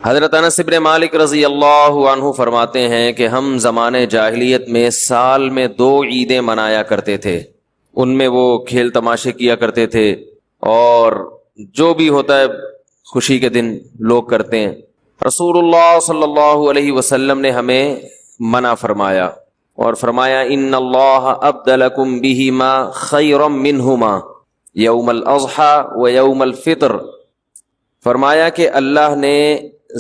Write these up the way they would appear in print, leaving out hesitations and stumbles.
حضرت انس بن مالک رضی اللہ عنہ فرماتے ہیں کہ ہم زمانے جاہلیت میں سال میں 2 عیدیں منایا کرتے تھے. ان میں وہ کھیل تماشے کیا کرتے تھے اور جو بھی ہوتا ہے خوشی کے دن لوگ کرتے ہیں. رسول اللہ صلی اللہ علیہ وسلم نے ہمیں منع فرمایا اور فرمایا ان اللہ ابدلکم بہما خیرا منہما یوم الاضحی و یوم الفطر. فرمایا کہ اللہ نے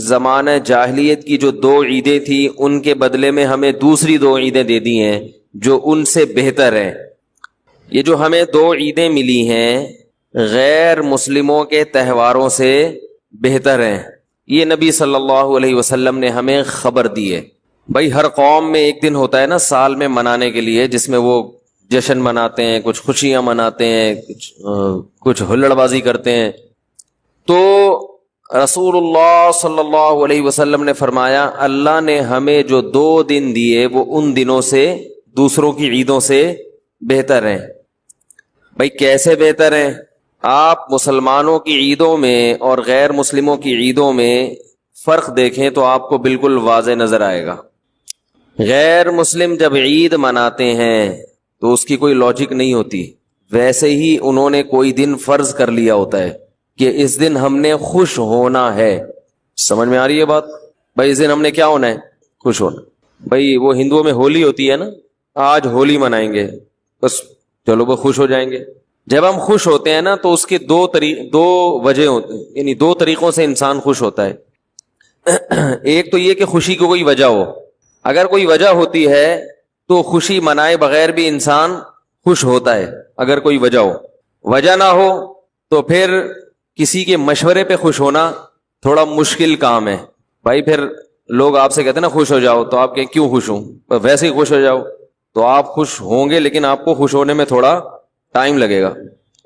زمانہ جاہلیت کی جو 2 عیدیں تھیں ان کے بدلے میں ہمیں دوسری 2 عیدیں دے دی ہیں جو ان سے بہتر ہیں. یہ جو ہمیں 2 عیدیں ملی ہیں غیر مسلموں کے تہواروں سے بہتر ہیں. یہ نبی صلی اللہ علیہ وسلم نے ہمیں خبر دی ہے. بھائی ہر قوم میں ایک دن ہوتا ہے نا سال میں منانے کے لیے جس میں وہ جشن مناتے ہیں, کچھ خوشیاں مناتے ہیں, کچھ ہلڑ بازی کرتے ہیں. تو رسول اللہ صلی اللہ علیہ وسلم نے فرمایا اللہ نے ہمیں جو 2 دن دیے وہ ان دنوں سے دوسروں کی عیدوں سے بہتر ہیں. بھائی کیسے بہتر ہیں؟ آپ مسلمانوں کی عیدوں میں اور غیر مسلموں کی عیدوں میں فرق دیکھیں تو آپ کو بالکل واضح نظر آئے گا. غیر مسلم جب عید مناتے ہیں تو اس کی کوئی لاجک نہیں ہوتی. ویسے ہی انہوں نے کوئی دن فرض کر لیا ہوتا ہے کہ اس دن ہم نے خوش ہونا ہے. سمجھ میں آ رہی ہے بات؟ بھائی اس دن ہم نے کیا ہونا ہے؟ خوش ہونا. بھائی وہ ہندوؤں میں ہولی ہوتی ہے نا, آج ہولی منائیں گے, بس چلو وہ خوش ہو جائیں گے. جب ہم خوش ہوتے ہیں نا تو اس کے 2 وجہ ہوتے ہیں, یعنی 2 طریقوں سے انسان خوش ہوتا ہے. ایک تو یہ کہ خوشی کی کوئی وجہ ہو. اگر کوئی وجہ ہوتی ہے تو خوشی منائے بغیر بھی انسان خوش ہوتا ہے اگر کوئی وجہ ہو. وجہ نہ ہو تو پھر کسی کے مشورے پہ خوش ہونا تھوڑا مشکل کام ہے. بھائی پھر لوگ آپ سے کہتے ہیں نا خوش ہو جاؤ تو آپ کہیں کیوں خوش ہوں, ویسے ہی خوش ہو جاؤ. تو آپ خوش ہوں گے لیکن آپ کو خوش ہونے میں تھوڑا ٹائم لگے گا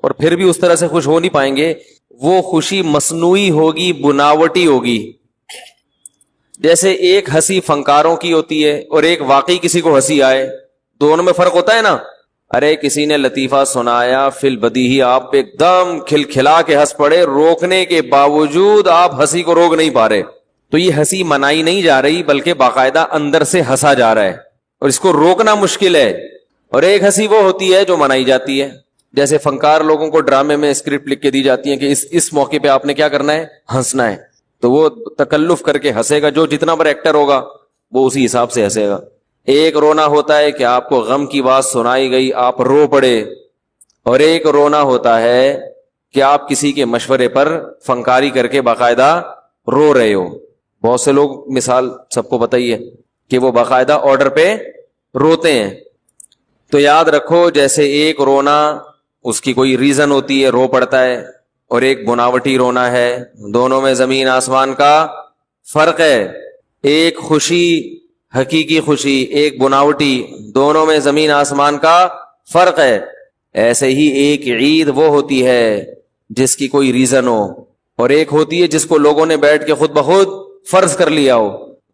اور پھر بھی اس طرح سے خوش ہو نہیں پائیں گے. وہ خوشی مصنوعی ہوگی, بناوٹی ہوگی. جیسے ایک ہنسی فنکاروں کی ہوتی ہے اور ایک واقعی کسی کو ہنسی آئے, دونوں میں فرق ہوتا ہے نا. ارے کسی نے لطیفہ سنایا فی البدیہی, آپ ایک دم کھلکھلا کے ہنس پڑے, روکنے کے باوجود آپ ہنسی کو روک نہیں پا رہے. تو یہ ہنسی منائی نہیں جا رہی بلکہ باقاعدہ اندر سے ہنسا جا رہا ہے اور اس کو روکنا مشکل ہے. اور ایک ہنسی وہ ہوتی ہے جو منائی جاتی ہے. جیسے فنکار لوگوں کو ڈرامے میں اسکرپٹ لکھ کے دی جاتی ہے کہ اس موقع پہ آپ نے کیا کرنا ہے, ہنسنا ہے. تو وہ تکلف کر کے ہنسے گا, جو جتنا بڑا ایکٹر ہوگا وہ اسی حساب سے ہنسے گا. ایک رونا ہوتا ہے کہ آپ کو غم کی بات سنائی گئی آپ رو پڑے, اور ایک رونا ہوتا ہے کہ آپ کسی کے مشورے پر فنکاری کر کے باقاعدہ رو رہے ہو. بہت سے لوگ مثال سب کو بتائیے کہ وہ باقاعدہ آرڈر پہ روتے ہیں. تو یاد رکھو جیسے ایک رونا اس کی کوئی ریزن ہوتی ہے, رو پڑتا ہے, اور ایک بناوٹی رونا ہے. دونوں میں زمین آسمان کا فرق ہے. ایک خوشی حقیقی خوشی, ایک بناوٹی, دونوں میں زمین آسمان کا فرق ہے. ایسے ہی ایک عید وہ ہوتی ہے جس کی کوئی ریزن ہو, اور ایک ہوتی ہے جس کو لوگوں نے بیٹھ کے خود بخود فرض کر لیا ہو.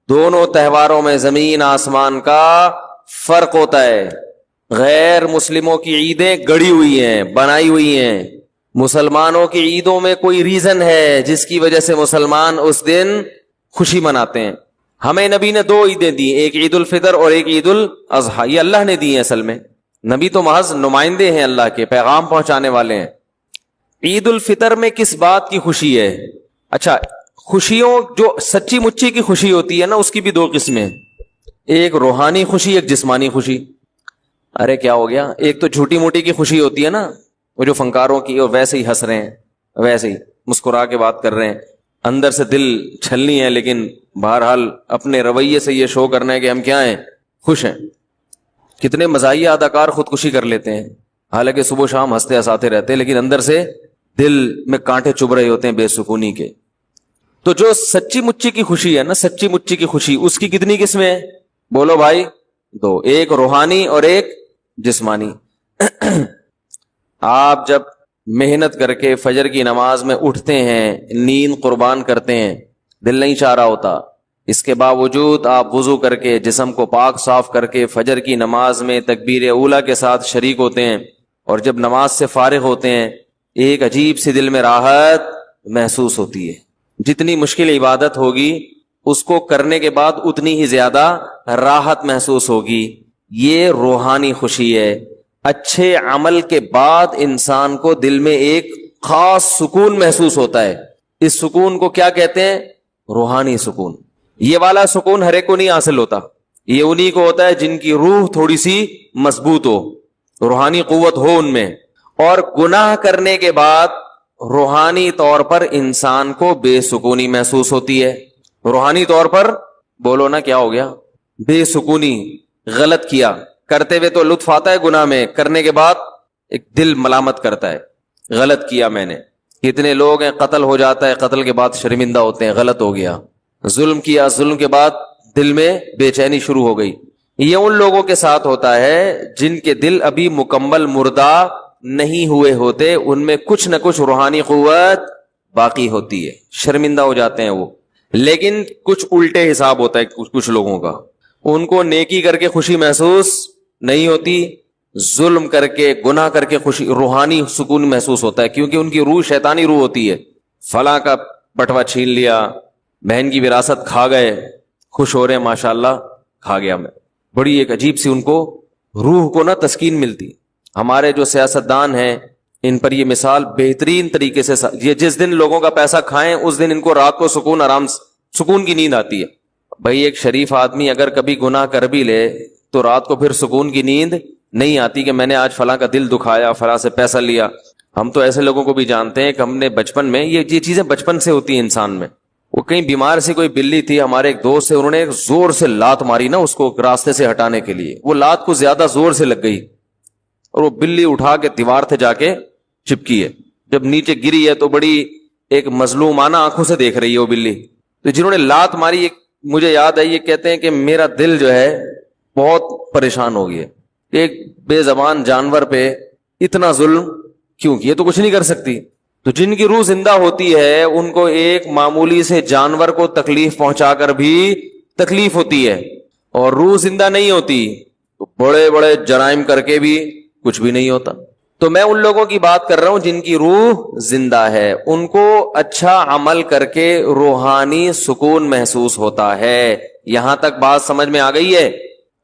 دونوں تہواروں میں زمین آسمان کا فرق ہوتا ہے. غیر مسلموں کی عیدیں گڑی ہوئی ہیں, بنائی ہوئی ہیں. مسلمانوں کی عیدوں میں کوئی ریزن ہے جس کی وجہ سے مسلمان اس دن خوشی مناتے ہیں. ہمیں نبی نے 2 عیدیں دی, ایک عید الفطر اور ایک عید الاضحیٰ. یہ اللہ نے دی ہیں. اصل میں نبی تو محض نمائندے ہیں, اللہ کے پیغام پہنچانے والے ہیں. عید الفطر میں کس بات کی خوشی ہے؟ اچھا, خوشیوں جو سچی مچی کی خوشی ہوتی ہے نا اس کی بھی 2 قسمیں, ایک روحانی خوشی, ایک جسمانی خوشی. ارے کیا ہو گیا؟ ایک تو جھوٹی موٹی کی خوشی ہوتی ہے نا, وہ جو فنکاروں کی, اور ویسے ہی ہنس رہے ہیں, ویسے ہی مسکرا کے بات کر رہے ہیں, اندر سے دل چھلنی ہے لیکن بہرحال اپنے رویے سے یہ شو کرنا ہے کہ ہم کیا ہیں, خوش ہیں. کتنے مزاحیہ اداکار خودکشی کر لیتے ہیں حالانکہ صبح شام ہنستے ہنساتے رہتے ہیں لیکن اندر سے دل میں کانٹے چبھ رہے ہوتے ہیں بے سکونی کے. تو جو سچی مچی کی خوشی ہے نا, سچی مچی کی خوشی, اس کی کتنی قسمیں ہیں؟ بولو بھائی. 2, ایک روحانی اور ایک جسمانی. آپ جب محنت کر کے فجر کی نماز میں اٹھتے ہیں, نیند قربان کرتے ہیں, دل نہیں چاہ رہا ہوتا, اس کے باوجود آپ وضو کر کے جسم کو پاک صاف کر کے فجر کی نماز میں تکبیر اولیٰ کے ساتھ شریک ہوتے ہیں, اور جب نماز سے فارغ ہوتے ہیں ایک عجیب سی دل میں راحت محسوس ہوتی ہے. جتنی مشکل عبادت ہوگی اس کو کرنے کے بعد اتنی ہی زیادہ راحت محسوس ہوگی. یہ روحانی خوشی ہے. اچھے عمل کے بعد انسان کو دل میں ایک خاص سکون محسوس ہوتا ہے. اس سکون کو کیا کہتے ہیں؟ روحانی سکون. یہ والا سکون ہر ایک کو نہیں حاصل ہوتا. یہ انہی کو ہوتا ہے جن کی روح تھوڑی سی مضبوط ہو, روحانی قوت ہو ان میں. اور گناہ کرنے کے بعد روحانی طور پر انسان کو بے سکونی محسوس ہوتی ہے. روحانی طور پر بولو نا کیا ہو گیا؟ بے سکونی. غلط کیا, کرتے ہوئے تو لطف آتا ہے گناہ میں, کرنے کے بعد ایک دل ملامت کرتا ہے, غلط کیا میں نے. کتنے لوگ ہیں قتل ہو جاتا ہے, قتل کے بعد شرمندہ ہوتے ہیں, غلط ہو گیا. ظلم کیا, ظلم کے بعد دل میں بے چینی شروع ہو گئی. یہ ان لوگوں کے ساتھ ہوتا ہے جن کے دل ابھی مکمل مردہ نہیں ہوئے ہوتے, ان میں کچھ نہ کچھ روحانی قوت باقی ہوتی ہے, شرمندہ ہو جاتے ہیں وہ. لیکن کچھ الٹے حساب ہوتا ہے کچھ لوگوں کا, ان کو نیکی کر کے خوشی محسوس نہیں ہوتی, ظلم کر کے گناہ کر کے خوشی روحانی سکون محسوس ہوتا ہے, کیونکہ ان کی روح شیطانی روح ہوتی ہے. فلاں کا بٹوا چھین لیا, بہن کی وراثت کھا گئے, خوش ہو رہے ہیں ماشاءاللہ, کھا گیا میں. بڑی ایک عجیب سی ان کو روح کو نا تسکین ملتی. ہمارے جو سیاستدان ہیں ان پر یہ مثال بہترین طریقے سے, یہ جس دن لوگوں کا پیسہ کھائیں اس دن ان کو رات کو سکون, آرام سکون کی نیند آتی ہے. بھائی ایک شریف آدمی اگر کبھی گناہ کر بھی لے تو رات کو پھر سکون کی نیند نہیں آتی کہ میں نے آج فلاں کا دل دکھایا, فلاں سے پیسہ لیا. ہم تو ایسے لوگوں کو بھی جانتے ہیں کہ ہم نے بچپن میں یہ چیزیں بچپن سے ہوتی ہیں انسان میں. وہ کہیں بیمار سی کوئی بلی تھی, ہمارے ایک دوست سے, انہوں نے ایک زور سے لات ماری نا اس کو راستے سے ہٹانے کے لیے. وہ لات کو زیادہ زور سے لگ گئی اور وہ بلی اٹھا کے دیوار تھے جا کے چپکی ہے. جب نیچے گری ہے تو بڑی ایک مظلومانہ آنکھوں سے دیکھ رہی ہے وہ بلی. تو جنہوں نے لات ماری, ایک مجھے یاد ہے, یہ کہتے ہیں کہ میرا دل جو ہے بہت پریشان ہو گیا, ایک بے زبان جانور پہ اتنا ظلم کیوں کیا, تو کچھ نہیں کر سکتی. تو جن کی روح زندہ ہوتی ہے ان کو ایک معمولی سے جانور کو تکلیف پہنچا کر بھی تکلیف ہوتی ہے, اور روح زندہ نہیں ہوتی تو بڑے بڑے جرائم کر کے بھی کچھ بھی نہیں ہوتا. تو میں ان لوگوں کی بات کر رہا ہوں جن کی روح زندہ ہے, ان کو اچھا عمل کر کے روحانی سکون محسوس ہوتا ہے. یہاں تک بات سمجھ میں آ گئی ہے؟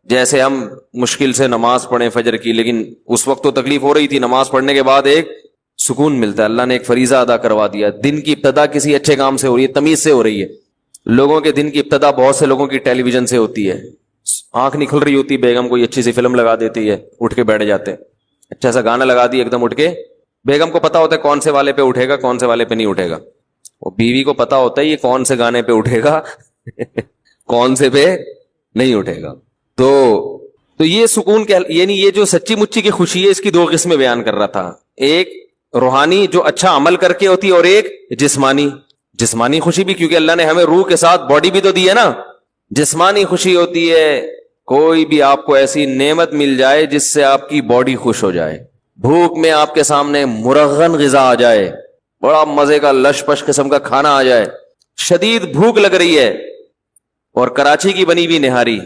جیسے ہم مشکل سے نماز پڑھیں فجر کی, لیکن اس وقت تو تکلیف ہو رہی تھی, نماز پڑھنے کے بعد ایک سکون ملتا ہے, اللہ نے ایک فریضہ ادا کروا دیا. دن کی ابتدا کسی اچھے کام سے ہو رہی ہے, تمیز سے ہو رہی ہے. لوگوں کے دن کی ابتدا بہت سے لوگوں کی ٹیلی ویژن سے ہوتی ہے. آنکھ نکل رہی ہوتی, بیگم کوئی اچھی سی فلم لگا دیتی ہے, اٹھ کے بیٹھ جاتے, اچھا سا گانا لگا دی ایک دم اٹھ کے. بیگم کو پتا ہوتا ہے کون سے والے پہ اٹھے گا, کون سے والے پہ نہیں اٹھے گا. وہ بیوی کو پتا ہوتا ہے یہ کون سے گانے پہ اٹھے گا کون سے پہ نہیں اٹھے گا. تو یہ سکون یعنی یہ جو سچی مچی کی خوشی ہے, اس کی دو قسمیں بیان کر رہا تھا. ایک روحانی جو اچھا عمل کر کے ہوتی ہے, اور ایک جسمانی خوشی بھی, کیونکہ اللہ نے ہمیں روح کے ساتھ باڈی بھی تو دی ہے نا. جسمانی خوشی ہوتی ہے کوئی بھی آپ کو ایسی نعمت مل جائے جس سے آپ کی باڈی خوش ہو جائے. بھوک میں آپ کے سامنے مرغن غذا آ جائے, بڑا مزے کا لش پش قسم کا کھانا آ جائے, شدید بھوک لگ رہی ہے, اور کراچی کی بنی ہوئی نہاری.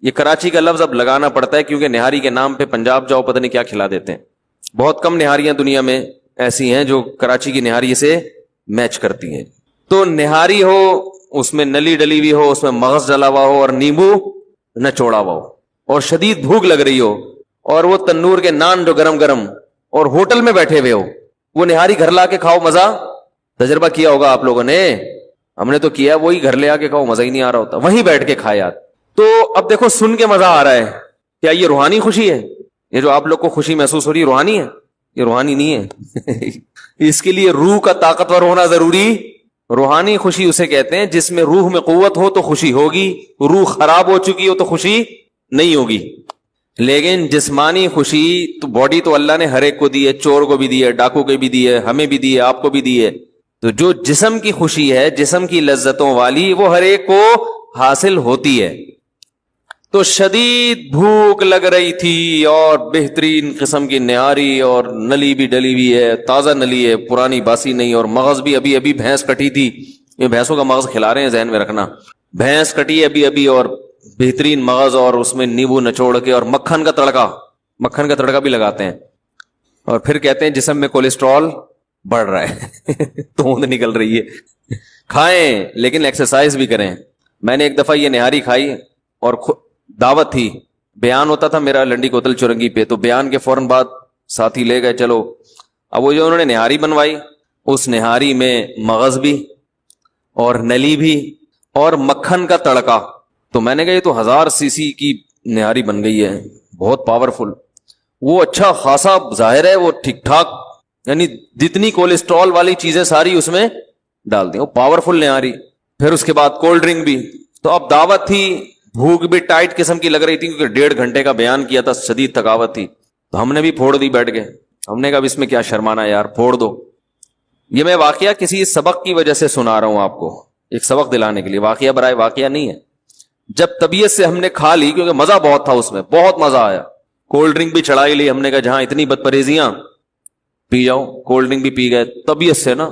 یہ کراچی کا لفظ اب لگانا پڑتا ہے کیونکہ نہاری کے نام پہ پنجاب جاؤ پتہ نہیں کیا کھلا دیتے ہیں. بہت کم نہاریاں دنیا میں ایسی ہیں جو کراچی کی نہاری سے میچ کرتی ہیں. تو نہاری ہو, اس میں نلی ڈلی ہوئی ہو, اس میں مغز ڈلا ہوا ہو اور نیمبو نچوڑا ہوا ہو, اور شدید بھوک لگ رہی ہو, اور وہ تنور کے نان جو گرم گرم, اور ہوٹل میں بیٹھے ہوئے ہو, وہ نہاری گھر لا کے کھاؤ, مزہ تجربہ کیا ہوگا آپ لوگوں نے, ہم نے تو کیا, وہی گھر لے آ کے کھاؤ, مزہ ہی نہیں آ رہا ہوتا, وہیں بیٹھ کے کھائے. تو اب دیکھو سن کے مزہ آ رہا ہے, کیا یہ روحانی خوشی ہے؟ یہ جو آپ لوگ کو خوشی محسوس ہو رہی ہے روحانی ہے؟ یہ روحانی نہیں ہے اس کے لیے روح کا طاقتور ہونا ضروری. روحانی خوشی اسے کہتے ہیں جس میں روح میں قوت ہو تو خوشی ہوگی, روح خراب ہو چکی ہو تو خوشی نہیں ہوگی. لیکن جسمانی خوشی تو باڈی تو اللہ نے ہر ایک کو دی ہے, چور کو بھی دی ہے, ڈاکو کو بھی دی ہے, ہمیں بھی دی ہے, آپ کو بھی دی ہے. تو جو جسم کی خوشی ہے, جسم کی لذتوں والی, وہ ہر ایک کو حاصل ہوتی ہے. تو شدید بھوک لگ رہی تھی اور بہترین قسم کی نہاری, اور نلی بھی ڈلی ہوئی ہے, تازہ نلی ہے, پرانی باسی نہیں, اور مغز بھی ابھی ابھی بھینس کٹی تھی. یہ بھینسوں کا مغز کھلا رہے ہیں, ذہن میں رکھنا, بھینس کٹی ابھی ابھی, اور بہترین مغز, اور اس میں نیبو نچوڑ کے, اور مکھن کا تڑکا بھی لگاتے ہیں, اور پھر کہتے ہیں جسم میں کولیسٹرول بڑھ رہا ہے توند نکل رہی ہے. کھائیں لیکن ایکسرسائز بھی کریں. میں نے ایک دفعہ یہ نہاری کھائی اور دعوت تھی, بیان ہوتا تھا میرا لنڈی کوتل چورنگی پہ, تو بیان کے فوراً بعد ساتھی لے گئے چلو. اب وہ جو انہوں نے نہاری بنوائی, اس نہاری میں مغز بھی اور نلی بھی اور مکھن کا تڑکا, تو میں نے کہا یہ تو 1000 cc کی نہاری بن گئی ہے, بہت پاورفل. وہ اچھا خاصا ظاہر ہے وہ ٹھیک ٹھاک, یعنی جتنی کولیسٹرول والی چیزیں ساری اس میں ڈال دی, وہ پاورفل نہاری. پھر اس کے بعد کولڈ ڈرنک بھی. تو اب دعوت تھی, بھوک بھی ٹائٹ قسم کی لگ رہی تھی کیونکہ 1.5 گھنٹے کا بیان کیا تھا, شدید تھکاوٹ تھی, تو ہم نے بھی پھوڑ دی بیٹھ کے. ہم نے کہا اب اس میں کیا شرمانا یار, پھوڑ دو. یہ میں واقعہ کسی سبق کی وجہ سے سنا رہا ہوں آپ کو, ایک سبق دلانے کے لیے, واقعہ برائے واقعہ نہیں ہے. جب طبیعت سے ہم نے کھا لی, کیونکہ مزہ بہت تھا اس میں, بہت مزہ آیا, کولڈ ڈرنک بھی چڑھائی لی ہم نے کہا جہاں اتنی بدپریزیاں پی جاؤ, کولڈ ڈرنک بھی پی گئے. طبیعت سے نا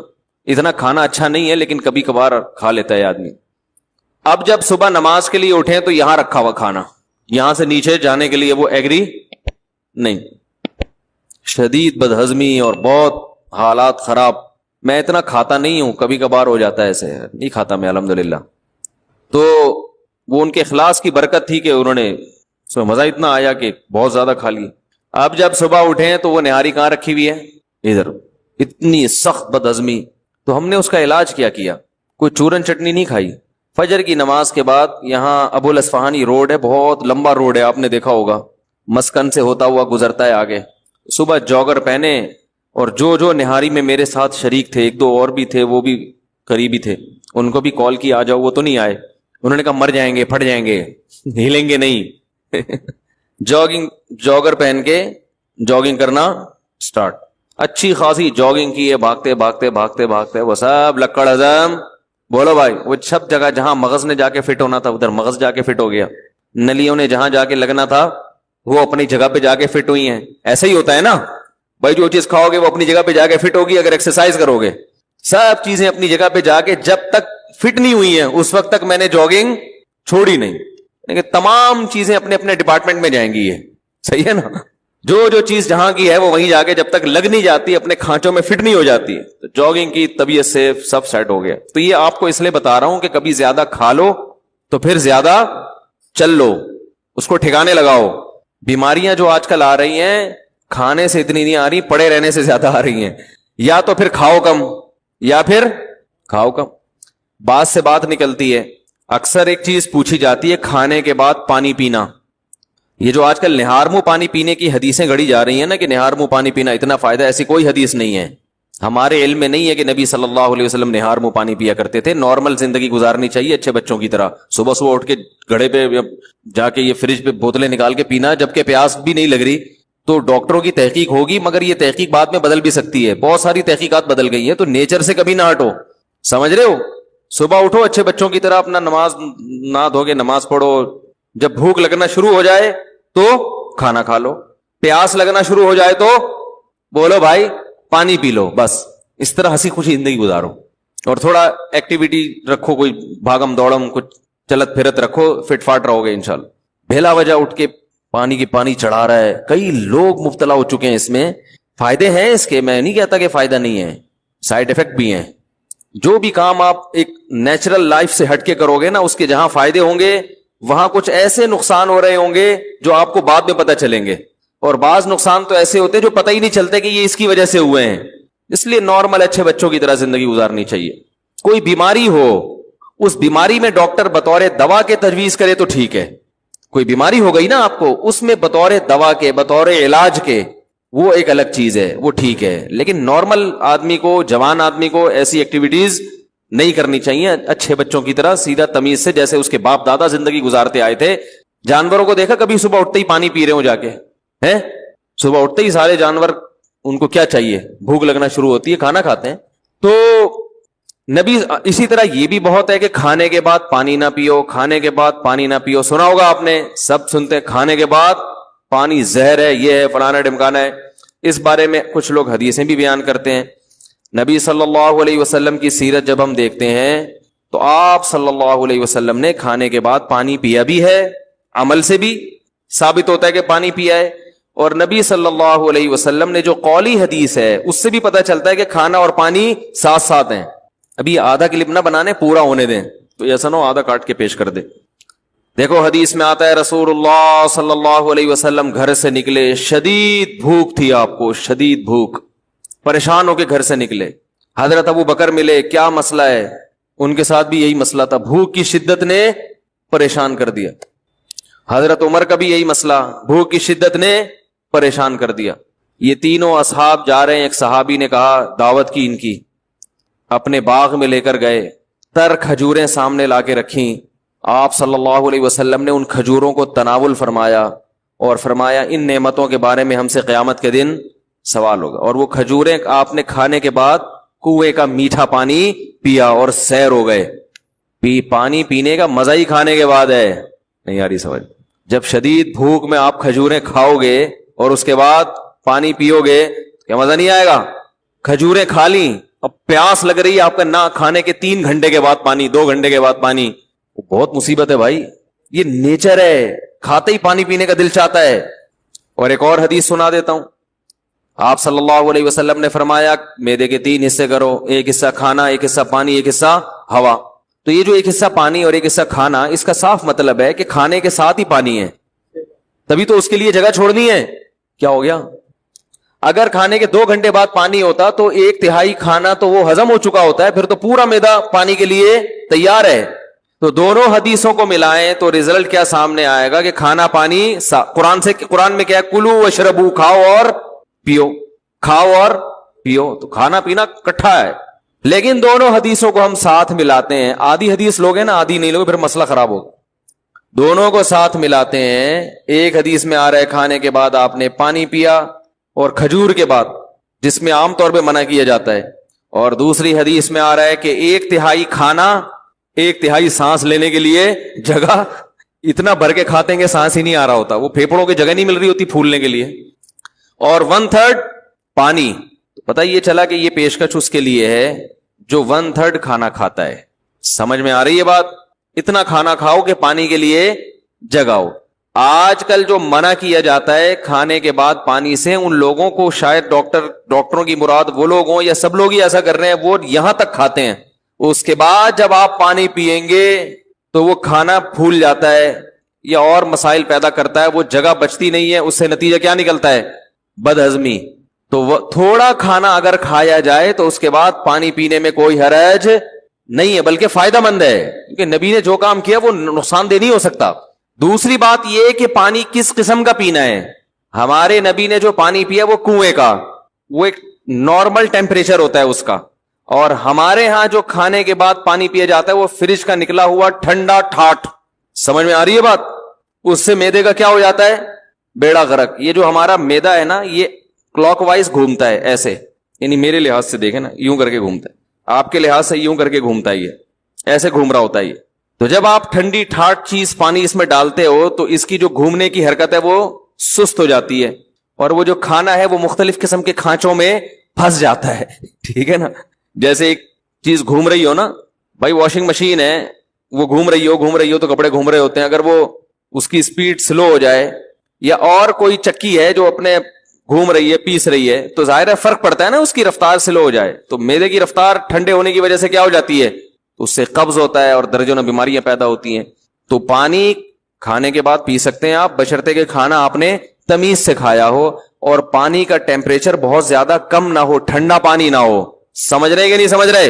اتنا کھانا اچھا نہیں ہے لیکن کبھی کبھار کھا لیتا ہے آدمی. اب جب صبح نماز کے لیے اٹھے تو یہاں رکھا ہوا کھانا, یہاں سے نیچے جانے کے لیے وہ ایگری نہیں, شدید بدہضمی اور بہت حالات خراب. میں اتنا کھاتا نہیں ہوں, کبھی کبھار ہو جاتا ہے ایسے, نہیں کھاتا میں الحمدللہ. تو وہ ان کے اخلاص کی برکت تھی کہ انہوں نے مزہ اتنا آیا کہ بہت زیادہ کھا لی. اب جب صبح اٹھے تو وہ نہاری کہاں رکھی ہوئی ہے, ادھر. اتنی سخت بدہضمی, تو ہم نے اس کا علاج کیا, کوئی چورن چٹنی نہیں کھائی. فجر کی نماز کے بعد یہاں ابو الاصفہانی روڈ ہے, بہت لمبا روڈ ہے, آپ نے دیکھا ہوگا, مسکن سے ہوتا ہوا گزرتا ہے آگے. صبح جاگر پہنے, اور جو نہاری میں میرے ساتھ شریک تھے, 1-2 اور بھی تھے, وہ بھی قریبی تھے, ان کو بھی کال کی آ جاؤ, وہ تو نہیں آئے. انہوں نے کہا مر جائیں گے, پھٹ جائیں گے, ہلیں گے نہیں. جاگر پہن کے جاگنگ کرنا سٹارٹ. اچھی خاصی جاگنگ کی ہے, بھاگتے بھاگتے بھاگتے بھاگتے, وہ سب لکڑ ہضم. بولو بھائی, وہ سب جگہ جہاں مغز نے جا کے فٹ ہونا تھا ادھر مغز جا کے فٹ ہو گیا, نلیوں نے جہاں جا کے لگنا تھا وہ اپنی جگہ پہ جا کے فٹ ہوئی ہیں. ایسا ہی ہوتا ہے نا بھائی, جو چیز کھاؤ گے وہ اپنی جگہ پہ جا کے فٹ ہوگی. اگر ایکسرسائز کرو گے, سب چیزیں اپنی جگہ پہ جا کے جب تک فٹ نہیں ہوئی ہیں اس وقت تک میں نے جاگنگ چھوڑی نہیں. لیکن تمام چیزیں اپنے اپنے ڈپارٹمنٹ میں جائیں گی, یہ صحیح ہے نا. جو چیز جہاں کی ہے وہ وہیں جا کے جب تک لگ نہیں جاتی, اپنے کھانچوں میں فٹ نہیں ہو جاتی, تو جاگنگ کی طبیعت سے سب سیٹ ہو گیا. تو یہ آپ کو اس لیے بتا رہا ہوں کہ کبھی زیادہ کھا لو تو پھر زیادہ چل لو, اس کو ٹھکانے لگاؤ. بیماریاں جو آج کل آ رہی ہیں کھانے سے اتنی نہیں آ رہی, پڑے رہنے سے زیادہ آ رہی ہیں. یا تو پھر کھاؤ کم, یا پھر کھاؤ کم. بات سے بات نکلتی ہے, اکثر ایک چیز پوچھی جاتی ہے, کھانے کے بعد پانی پینا. یہ جو آج کل نہار منہ پانی پینے کی حدیثیں گڑی جا رہی ہیں نا کہ نہار منہ پانی پینا اتنا فائدہ, ایسی کوئی حدیث نہیں ہے. ہمارے علم میں نہیں ہے کہ نبی صلی اللہ علیہ وسلم نہار منہ پانی پیا کرتے تھے. نارمل زندگی گزارنی چاہیے اچھے بچوں کی طرح. صبح صبح اٹھ کے گھڑے پہ جا کے یہ فریج پہ بوتلیں نکال کے پینا, جبکہ پیاس بھی نہیں لگ رہی, تو ڈاکٹروں کی تحقیق ہوگی, مگر یہ تحقیق بعد میں بدل بھی سکتی ہے. بہت ساری تحقیقات بدل گئی ہیں, تو نیچر سے کبھی نہ ہٹو, سمجھ رہے ہو. صبح اٹھو اچھے بچوں کی طرح, اپنا نماز نہ دھو کے نماز پڑھو. جب بھوک لگنا شروع ہو جائے تو کھانا کھا لو, پیاس لگنا شروع ہو جائے تو بولو بھائی پانی پی لو. بس اس طرح ہنسی خوشی زندگی گزارو, اور تھوڑا ایکٹیویٹی رکھو, کوئی بھاگم دوڑم, کچھ چلت پھرت رکھو, فٹ فاٹ رہو گے انشاءاللہ. بھیلا وجہ اٹھ کے پانی چڑھا رہا ہے, کئی لوگ مبتلا ہو چکے ہیں اس میں. فائدے ہیں اس کے, میں نہیں کہتا کہ فائدہ نہیں ہے, سائیڈ افیکٹ بھی ہیں. جو بھی کام آپ ایک نیچرل لائف سے ہٹ کے کرو گے نا, اس کے جہاں فائدے ہوں گے وہاں کچھ ایسے نقصان ہو رہے ہوں گے جو آپ کو بعد میں پتہ چلیں گے, اور بعض نقصان تو ایسے ہوتے ہیں جو پتہ ہی نہیں چلتے کہ یہ اس کی وجہ سے ہوئے ہیں. اس لیے نارمل اچھے بچوں کی طرح زندگی گزارنی چاہیے. کوئی بیماری ہو, اس بیماری میں ڈاکٹر بطور دوا کے تجویز کرے تو ٹھیک ہے. کوئی بیماری ہو گئی نا آپ کو, اس میں بطور دوا کے, بطور علاج کے, وہ ایک الگ چیز ہے, وہ ٹھیک ہے. لیکن نارمل آدمی کو, جوان آدمی کو ایسی ایکٹیویٹیز نہیں کرنی چاہیے اچھے بچوں کی طرح, سیدھا تمیز سے, جیسے اس کے باپ دادا زندگی گزارتے آئے تھے. جانوروں کو دیکھا کبھی صبح اٹھتے ہی پانی پی رہے ہو جا کے, ہیں صبح اٹھتے ہی سارے جانور, ان کو کیا چاہیے, بھوک لگنا شروع ہوتی ہے, کھانا کھاتے ہیں. تو نبی اسی طرہ یہ بھی بہت ہے کہ کھانے کے بعد پانی نہ پیو, کھانے کے بعد پانی نہ پیو. سنا ہوگا آپ نے, سب سنتے ہیں کھانے کے بعد پانی زہر ہے, یہ ہے, فلانا ڈمکانا ہے. اس بارے میں کچھ لوگ حدیثیں بھی بیان کرتے ہیں. نبی صلی اللہ علیہ وسلم کی سیرت جب ہم دیکھتے ہیں تو آپ صلی اللہ علیہ وسلم نے کھانے کے بعد پانی پیا بھی ہے, عمل سے بھی ثابت ہوتا ہے کہ پانی پیا ہے. اور نبی صلی اللہ علیہ وسلم نے جو قولی حدیث ہے اس سے بھی پتہ چلتا ہے کہ کھانا اور پانی ساتھ ساتھ ہیں. ابھی آدھا کلپ نہ بنانے، پورا ہونے دیں، تو ایسا نہ ہو آدھا کاٹ کے پیش کر دے. دیکھو حدیث میں آتا ہے رسول اللہ صلی اللہ علیہ وسلم گھر سے نکلے، شدید بھوک تھی آپ کو، شدید بھوک، پریشان ہو کے گھر سے نکلے. حضرت ابو بکر ملے، کیا مسئلہ ہے؟ ان کے ساتھ بھی یہی مسئلہ تھا، بھوک کی شدت نے پریشان کر دیا. حضرت عمر کا بھی یہی مسئلہ، بھوک کی شدت نے پریشان کر دیا. یہ تینوں اصحاب جا رہے ہیں، ایک صحابی نے کہا دعوت کی ان کی، اپنے باغ میں لے کر گئے، تر کھجوریں سامنے لا کے رکھیں. آپ صلی اللہ علیہ وسلم نے ان کھجوروں کو تناول فرمایا اور فرمایا ان نعمتوں کے بارے میں ہم سے قیامت کے دن سوال ہوگا. اور وہ کھجوریں آپ نے کھانے کے بعد کنویں کا میٹھا پانی پیا اور سیر ہو گئے. پانی پینے کا مزہ ہی کھانے کے بعد ہے. نہیں آ رہی سمجھ؟ جب شدید بھوک میں آپ کھجوریں کھاؤ گے اور اس کے بعد پانی پیو گے، کیا مزہ نہیں آئے گا؟ کھجوریں کھا لیں، اب پیاس لگ رہی ہے آپ کا، نہ کھانے کے 3 گھنٹے کے بعد پانی، 2 گھنٹے کے بعد پانی، بہت مصیبت ہے بھائی. یہ نیچر ہے، کھاتے ہی پانی پینے کا دل چاہتا ہے. اور ایک اور حدیث سنا دیتا ہوں. آپ صلی اللہ علیہ وسلم نے فرمایا معدے کے 3 حصے کرو، ایک حصہ کھانا، ایک حصہ پانی، ایک حصہ ہوا. تو یہ جو ایک حصہ پانی اور ایک حصہ کھانا، اس کا صاف مطلب ہے کہ کھانے کے ساتھ ہی پانی ہے، تبھی تو اس کے لیے جگہ چھوڑنی ہے. کیا ہو گیا؟ اگر کھانے کے 2 گھنٹے بعد پانی ہوتا تو 1/3 کھانا تو وہ ہضم ہو چکا ہوتا ہے، پھر تو پورا معدہ پانی کے لیے تیار ہے. تو دونوں حدیثوں کو ملائیں تو رزلٹ کیا سامنے آئے گا کہ کھانا پانی قرآن میں کیا ہے؟ کلو وشربو، کھاؤ اور پیو، کھاؤ اور پیو. تو کھانا پینا کٹھا ہے. لیکن دونوں حدیثوں کو ہم ساتھ ملاتے ہیں. آدھی حدیث لوگ ہیں نا، آدھی نہیں لوگ، پھر مسئلہ خراب ہوگا. دونوں کو ساتھ ملاتے ہیں. ایک حدیث میں آ رہا ہے کھانے کے بعد آپ نے پانی پیا اور کھجور کے بعد، جس میں عام طور پہ منع کیا جاتا ہے. اور دوسری حدیث میں آ رہا ہے کہ 1/3 کھانا، 1/3 سانس لینے کے لیے جگہ. اتنا بھر کے کھاتے ہیں کہ سانس ہی نہیں آ رہا ہوتا، وہ پھیپڑوں کی جگہ نہیں مل رہی ہوتی پھولنے کے لیے. اور 1/3 پانی. پتہ یہ چلا کہ یہ پیشکش اس کے لیے ہے جو 1/3 کھانا کھاتا ہے. سمجھ میں آ رہی ہے بات؟ اتنا کھانا کھاؤ کہ پانی کے لیے جگہ ہو. آج کل جو منع کیا جاتا ہے کھانے کے بعد پانی سے، ان لوگوں کو شاید ڈاکٹروں کی مراد وہ لوگ ہوں یا سب لوگ ہی ایسا کر رہے ہیں، وہ یہاں تک کھاتے ہیں. اس کے بعد جب آپ پانی پیئیں گے تو وہ کھانا پھول جاتا ہے یا اور مسائل پیدا کرتا ہے، وہ جگہ بچتی نہیں ہے. اس سے نتیجہ کیا نکلتا ہے؟ بد ہضمی. تو وہ تھوڑا کھانا اگر کھایا جائے تو اس کے بعد پانی پینے میں کوئی حرج نہیں ہے، بلکہ فائدہ مند ہے، کیونکہ نبی نے جو کام کیا وہ نقصان دہ نہیں ہو سکتا. دوسری بات یہ کہ پانی کس قسم کا پینا ہے. ہمارے نبی نے جو پانی پیا وہ کنویں کا، وہ ایک نارمل ٹیمپریچر ہوتا ہے اس کا. اور ہمارے ہاں جو کھانے کے بعد پانی پیا جاتا ہے وہ فریج کا نکلا ہوا ٹھنڈا ٹھاٹ. سمجھ میں آ رہی ہے بات؟ اس سے میدے کا کیا ہو جاتا ہے؟ بیڑا غرق. یہ جو ہمارا میدا ہے نا، یہ کلاک وائز گھومتا ہے ایسے، یعنی میرے لحاظ سے دیکھیں نا، یوں کر کے گھومتا ہے، آپ کے لحاظ سے یوں کر کے گھومتا ہے، یہ ایسے گھوم رہا ہوتا ہے یہ. تو جب آپ ٹھنڈی ٹھاٹ چیز پانی اس میں ڈالتے ہو تو اس کی جو گھومنے کی حرکت ہے وہ سست ہو جاتی ہے، اور وہ جو کھانا ہے وہ مختلف قسم کے کھانچوں میں پھنس جاتا ہے. ٹھیک ہے نا؟ جیسے ایک چیز گھوم رہی ہو نا بھائی، واشنگ مشین ہے، وہ گھوم رہی ہو تو کپڑے گھوم رہے ہوتے ہیں. اگر وہ اس کی سپیڈ سلو ہو جائے، یا اور کوئی چکی ہے جو اپنے گھوم رہی ہے، پیس رہی ہے، تو ظاہر ہے فرق پڑتا ہے نا، اس کی رفتار سلو ہو جائے تو میدے کی رفتار ٹھنڈے ہونے کی وجہ سے کیا ہو جاتی ہے؟ اس سے قبض ہوتا ہے اور درجنوں بیماریاں پیدا ہوتی ہیں. تو پانی کھانے کے بعد پی سکتے ہیں آپ، بشرطے کہ کھانا آپ نے تمیز سے کھایا ہو اور پانی کا ٹیمپریچر بہت زیادہ کم نہ ہو، ٹھنڈا پانی نہ ہو. سمجھ رہے کہ نہیں سمجھ رہے؟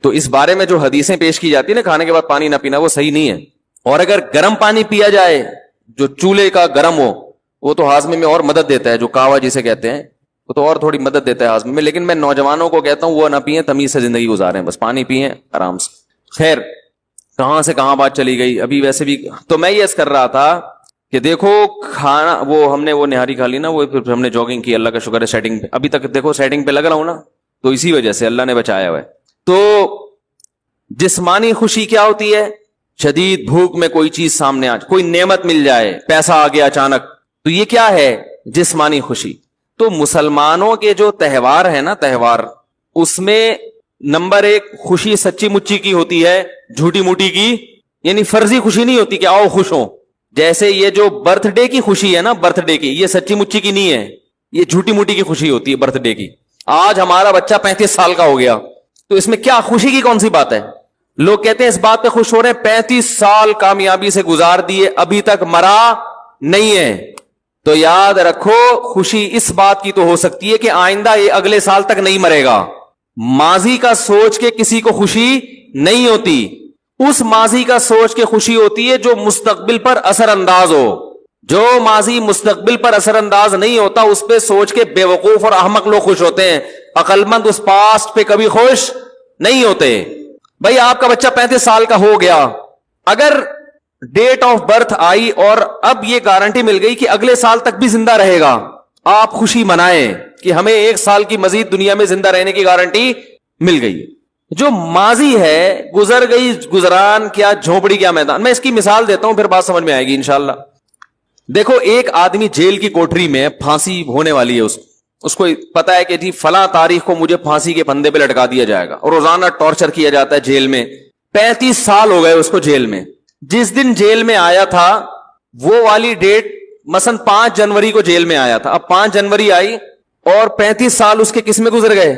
تو اس بارے میں جو حدیثیں پیش کی جاتی ہیں نا کھانے کے بعد پانی نہ پینا، وہ صحیح نہیں ہے. اور اگر گرم پانی پیا جائے جو چولہے کا گرم ہو، وہ تو ہاضمے میں اور مدد دیتا ہے، جو کہوا جسے کہتے ہیں، وہ تو اور تھوڑی مدد دیتا ہے ہاضمے میں. لیکن میں نوجوانوں کو کہتا ہوں وہ نہ پیئیں، تمیز سے زندگی گزاریں، بس پانی پیئیں آرام سے. خیر، کہاں سے کہاں بات چلی گئی ابھی. ویسے بھی تو میں یہ عرض کر رہا تھا کہ دیکھو کھانا، وہ ہم نے وہ نہاری کھا لی نا، وہ پھر ہم نے جاگنگ کی، اللہ کا شکر ہے سیٹنگ پہ ابھی تک دیکھو سیٹنگ پہ لگ رہا ہوں نا، تو اسی وجہ سے اللہ نے بچایا ہوا ہے. تو جسمانی خوشی کیا ہوتی ہے؟ شدید بھوک میں کوئی چیز سامنے کوئی نعمت مل جائے، پیسہ آ گیا اچانک، تو یہ کیا ہے؟ جسمانی خوشی. تو مسلمانوں کے جو تہوار ہے نا، تہوار، اس میں نمبر 1 خوشی سچی مچی کی ہوتی ہے، جھوٹی موٹی کی، یعنی فرضی خوشی نہیں ہوتی کہ آؤ خوش ہوں. جیسے یہ جو برتھ ڈے کی خوشی ہے نا، برتھ ڈے کی، یہ سچی مچی کی نہیں ہے، یہ جھوٹی موٹی کی خوشی ہوتی ہے برتھ ڈے کی. آج ہمارا بچہ 35 سال کا ہو گیا، تو اس میں کیا خوشی کی کون سی بات ہے؟ لوگ کہتے ہیں اس بات پہ خوش ہو رہے ہیں 35 سال کامیابی سے گزار دیے, ابھی تک مرا نہیں ہے. تو یاد رکھو خوشی اس بات کی تو ہو سکتی ہے کہ آئندہ یہ اگلے سال تک نہیں مرے گا. ماضی کا سوچ کے کسی کو خوشی نہیں ہوتی, اس ماضی کا سوچ کے خوشی ہوتی ہے جو مستقبل پر اثر انداز ہو. جو ماضی مستقبل پر اثر انداز نہیں ہوتا اس پہ سوچ کے بے وقوف اور احمق لوگ خوش ہوتے ہیں, عقل مند اس پاسٹ پہ کبھی خوش نہیں ہوتے. بھائی آپ کا بچہ 35 سال کا ہو گیا, اگر ڈیٹ آف برتھ آئی اور اب یہ گارنٹی مل گئی کہ اگلے سال تک بھی زندہ رہے گا, آپ خوشی منائیں کہ ہمیں 1 سال کی مزید دنیا میں زندہ رہنے کی گارنٹی مل گئی. جو ماضی ہے گزر گئی, گزران کیا جھونپڑی کیا میدان. میں اس کی مثال دیتا ہوں پھر بات سمجھ میں آئے گی انشاءاللہ. دیکھو ایک آدمی جیل کی کوٹری میں پھانسی ہونے والی ہے, اس کو پتا ہے کہ جی فلاں تاریخ کو مجھے پھانسی کے پھندے پہ لٹکا دیا جائے گا, اور روزانہ ٹارچر کیا جاتا ہے جیل میں. 35 سال ہو گئے اس کو جیل میں. جس دن جیل میں آیا تھا وہ والی ڈیٹ مثلا 5 جنوری کو جیل میں آیا تھا. اب 5 جنوری آئی اور 35 سال اس کے کس میں گزر گئے؟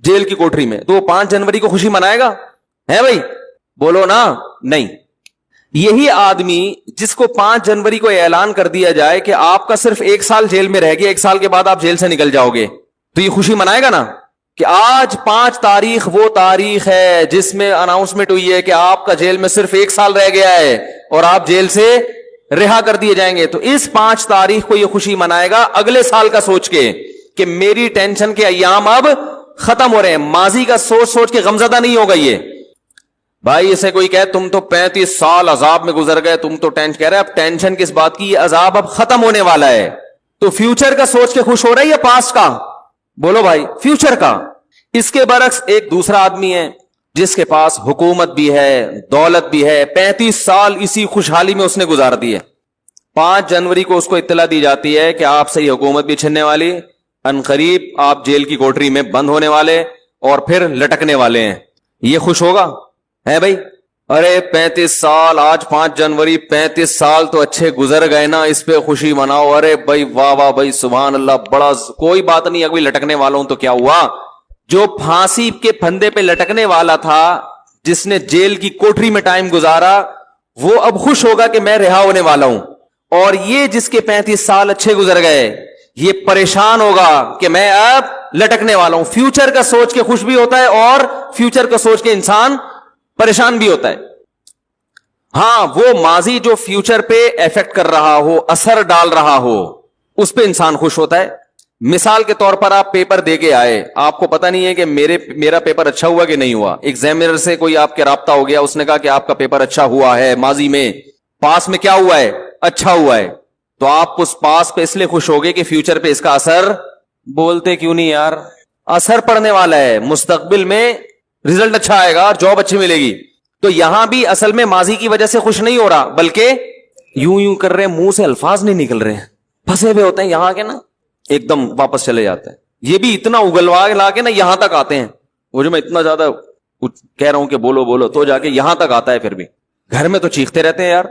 جیل کی کوٹری میں. تو وہ 5 جنوری کو خوشی منائے گا؟ ہے بھائی بولو نا. نہیں. یہی آدمی جس کو 5 جنوری کو اعلان کر دیا جائے کہ آپ کا صرف 1 سال جیل میں رہ گیا, 1 سال کے بعد آپ جیل سے نکل جاؤ گے, تو یہ خوشی منائے گا نا کہ آج 5 تاریخ وہ تاریخ ہے جس میں اناؤنسمنٹ ہوئی ہے کہ آپ کا جیل میں صرف 1 سال رہ گیا ہے اور آپ جیل سے رہا کر دیے جائیں گے. تو اس 5 تاریخ کو یہ خوشی منائے گا اگلے سال کا سوچ کے کہ میری ٹینشن کے ایام اب ختم ہو رہے ہیں. ماضی کا سوچ سوچ کے غمزدہ نہیں ہوگا یہ. بھائی اسے کوئی کہے تم تو 35 سال عذاب میں گزر گئے, تم تو ٹینشن کہہ رہے اب ٹینشن کس بات کی, یہ عذاب اب ختم ہونے والا ہے. تو فیوچر کا سوچ کے خوش ہو رہا ہے یا پاسٹ کا؟ بولو بھائی فیوچر کا. اس کے برعکس ایک دوسرا آدمی ہے جس کے پاس حکومت بھی ہے, دولت بھی ہے, 35 سال اسی خوشحالی میں اس نے گزار دی ہے. 5 جنوری کو اس کو اطلاع دی جاتی ہے کہ آپ سے یہ حکومت بھی چھننے والی, عنقریب آپ جیل کی کوٹری میں بند ہونے والے اور پھر لٹکنے والے ہیں. یہ خوش ہوگا؟ ہے بھائی. ارے 35 سال, آج 5 جنوری, 35 سال تو اچھے گزر گئے نا, اس پہ خوشی مناؤ. ارے بھائی واہ واہ بھائی سبحان اللہ, بڑا کوئی بات نہیں. اگر لٹکنے والوں تو کیا ہوا, جو پھانسی کے پھندے پہ لٹکنے والا تھا, جس نے جیل کی کوٹری میں ٹائم گزارا, وہ اب خوش ہوگا کہ میں رہا ہونے والا ہوں. اور یہ جس کے 35 سال اچھے گزر گئے, یہ پریشان ہوگا کہ میں اب لٹکنے والا ہوں. فیوچر کا سوچ کے خوش بھی ہوتا ہے اور فیوچر کا سوچ کے انسان پریشان بھی ہوتا ہے. ہاں وہ ماضی جو فیوچر پہ ایفیکٹ کر رہا ہو, اثر ڈال رہا ہو, اس پہ انسان خوش ہوتا ہے. مثال کے طور پر آپ پیپر دے کے آئے, آپ کو پتہ نہیں ہے کہ میرا پیپر اچھا ہوا کہ نہیں ہوا. ایگزامینر سے کوئی آپ کے رابطہ ہو گیا, اس نے کہا کہ آپ کا پیپر اچھا ہوا ہے, ماضی میں پاس میں کیا ہوا ہے, اچھا ہوا ہے. تو آپ اس پاس پہ اس لیے خوش ہو گئے کہ فیوچر پہ اس کا اثر, بولتے کیوں نہیں یار, اثر پڑنے والا ہے, مستقبل میں رزلٹ اچھا آئے گا, جاب اچھی ملے گی. تو یہاں بھی اصل میں ماضی کی وجہ سے خوش نہیں ہو رہا, بلکہ یوں کر رہے ہیں, منہ سے الفاظ نہیں نکل رہے ہیں, پھنسے ہوئے ہوتے ہیں یہاں کے نا, ایک دم واپس چلے جاتے ہیں. یہ بھی اتنا اگلوا لا کے نا یہاں تک آتے ہیں. وہ جو میں اتنا زیادہ کہہ رہا ہوں کہ بولو تو جا کے یہاں تک آتا ہے. پھر بھی گھر میں تو چیختے رہتے ہیں یار.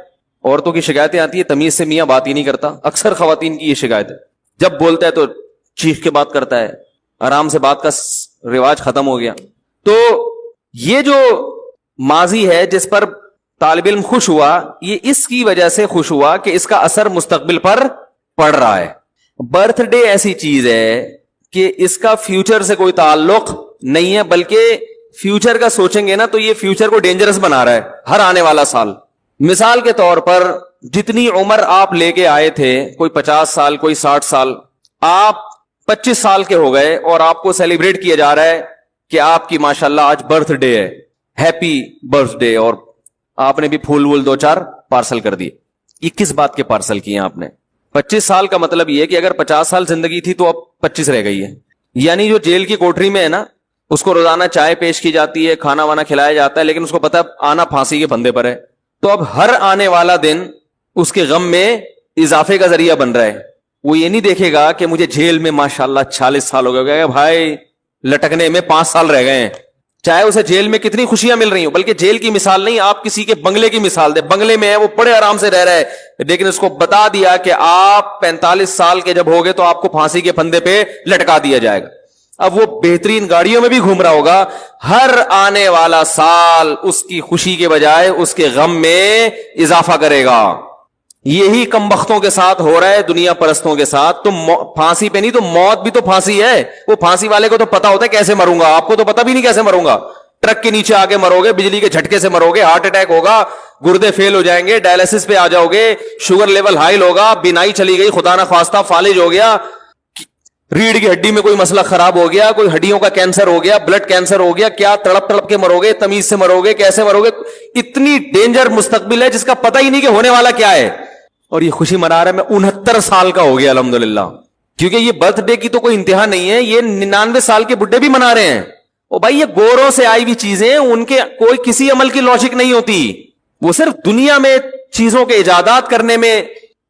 عورتوں کی شکایتیں آتی ہے, تمیز سے میاں بات ہی نہیں کرتا. اکثر خواتین کی یہ شکایت ہے, جب بولتا ہے تو چیخ کے بات کرتا ہے, آرام سے بات کا رواج ختم ہو گیا. تو یہ جو ماضی ہے جس پر طالب علم خوش ہوا, یہ اس کی وجہ سے خوش ہوا کہ اس کا اثر مستقبل پر پڑ رہا ہے. برتھ ڈے ایسی چیز ہے کہ اس کا فیوچر سے کوئی تعلق نہیں ہے, بلکہ فیوچر کا سوچیں گے نا تو یہ فیوچر کو ڈینجرس بنا رہا ہے ہر آنے والا سال. مثال کے طور پر جتنی عمر آپ لے کے آئے تھے, کوئی 50 سال, کوئی 60 سال, آپ 25 سال کے ہو گئے اور آپ کو سیلیبریٹ کیا جا رہا ہے کہ آپ کی ماشاءاللہ آج برتھ ڈے ہے, ہیپی برتھ ڈے, اور آپ نے بھی پھول وول 2-4 پارسل کر دیے. یہ کس بات کے پارسل کیے آپ نے؟ 25 سال کا مطلب یہ کہ اگر 50 سال زندگی تھی تو اب 25 رہ گئی ہے. یعنی جو جیل کی کوٹری میں ہے نا, اس کو روزانہ چائے پیش کی جاتی ہے, کھانا وانا کھلایا جاتا ہے, لیکن اس کو پتا آنا پھانسی کے پھندے پر ہے. تو اب ہر آنے والا دن اس کے غم میں اضافے کا ذریعہ بن رہا ہے. وہ یہ نہیں دیکھے گا کہ مجھے جیل میں ماشاءاللہ 40 سال ہو گئے, بھائی لٹکنے میں 5 سال رہ گئے ہیں, چاہے اسے جیل میں کتنی خوشیاں مل رہی ہوں. بلکہ جیل کی مثال نہیں, آپ کسی کے بنگلے کی مثال دے, بنگلے میں ہے, وہ بڑے آرام سے رہ رہا ہے, لیکن اس کو بتا دیا کہ آپ 45 سال کے جب ہوگے تو آپ کو پھانسی کے پھندے پہ لٹکا دیا جائے گا. اب وہ بہترین گاڑیوں میں بھی گھوم رہا ہوگا. ہر آنے والا سال اس کی خوشی کے بجائے اس کے غم میں اضافہ کرے گا. یہی کم بختوں کے ساتھ ہو رہا ہے, دنیا پرستوں کے ساتھ. تم پھانسی پہ نہیں تو موت بھی تو پھانسی ہے. وہ پھانسی والے کو تو پتا ہوتا ہے کیسے مروں گا, آپ کو تو پتا بھی نہیں کیسے مروں گا. ٹرک کے نیچے آگے مرو گے, بجلی کے جھٹکے سے مرو گے, ہارٹ اٹیک ہوگا, گردے فیل ہو جائیں گے, ڈائلسس پہ آ جاؤ گے, شوگر لیول ہائی ہوگا, بینائی چلی گئی, خدا نہ خواستہ فالج ہو گیا, ریڑھ کی ہڈی میں کوئی مسئلہ خراب ہو گیا, کوئی ہڈیوں کا کینسر ہو گیا, بلڈ کینسر ہو گیا, کیا تڑپ تڑپ کے مرو گے, تمیز سے مرو گے, کیسے مرو گے. اتنی ڈینجر مستقبل ہے جس کا پتہ ہی نہیں کہ ہونے والا کیا ہے. اور یہ خوشی منا رہا ہے, میں 69 سال کا ہو گیا الحمدللہ. کیونکہ یہ برتھ ڈے کی تو کوئی انتہا نہیں ہے, یہ 99 سال کے بڈھے بھی منا رہے ہیں. او بھائی یہ گوروں سے آئی ہوئی چیزیں, ان کے کوئی کسی عمل کی لاجک نہیں ہوتی. وہ صرف دنیا میں چیزوں کے ایجادات کرنے میں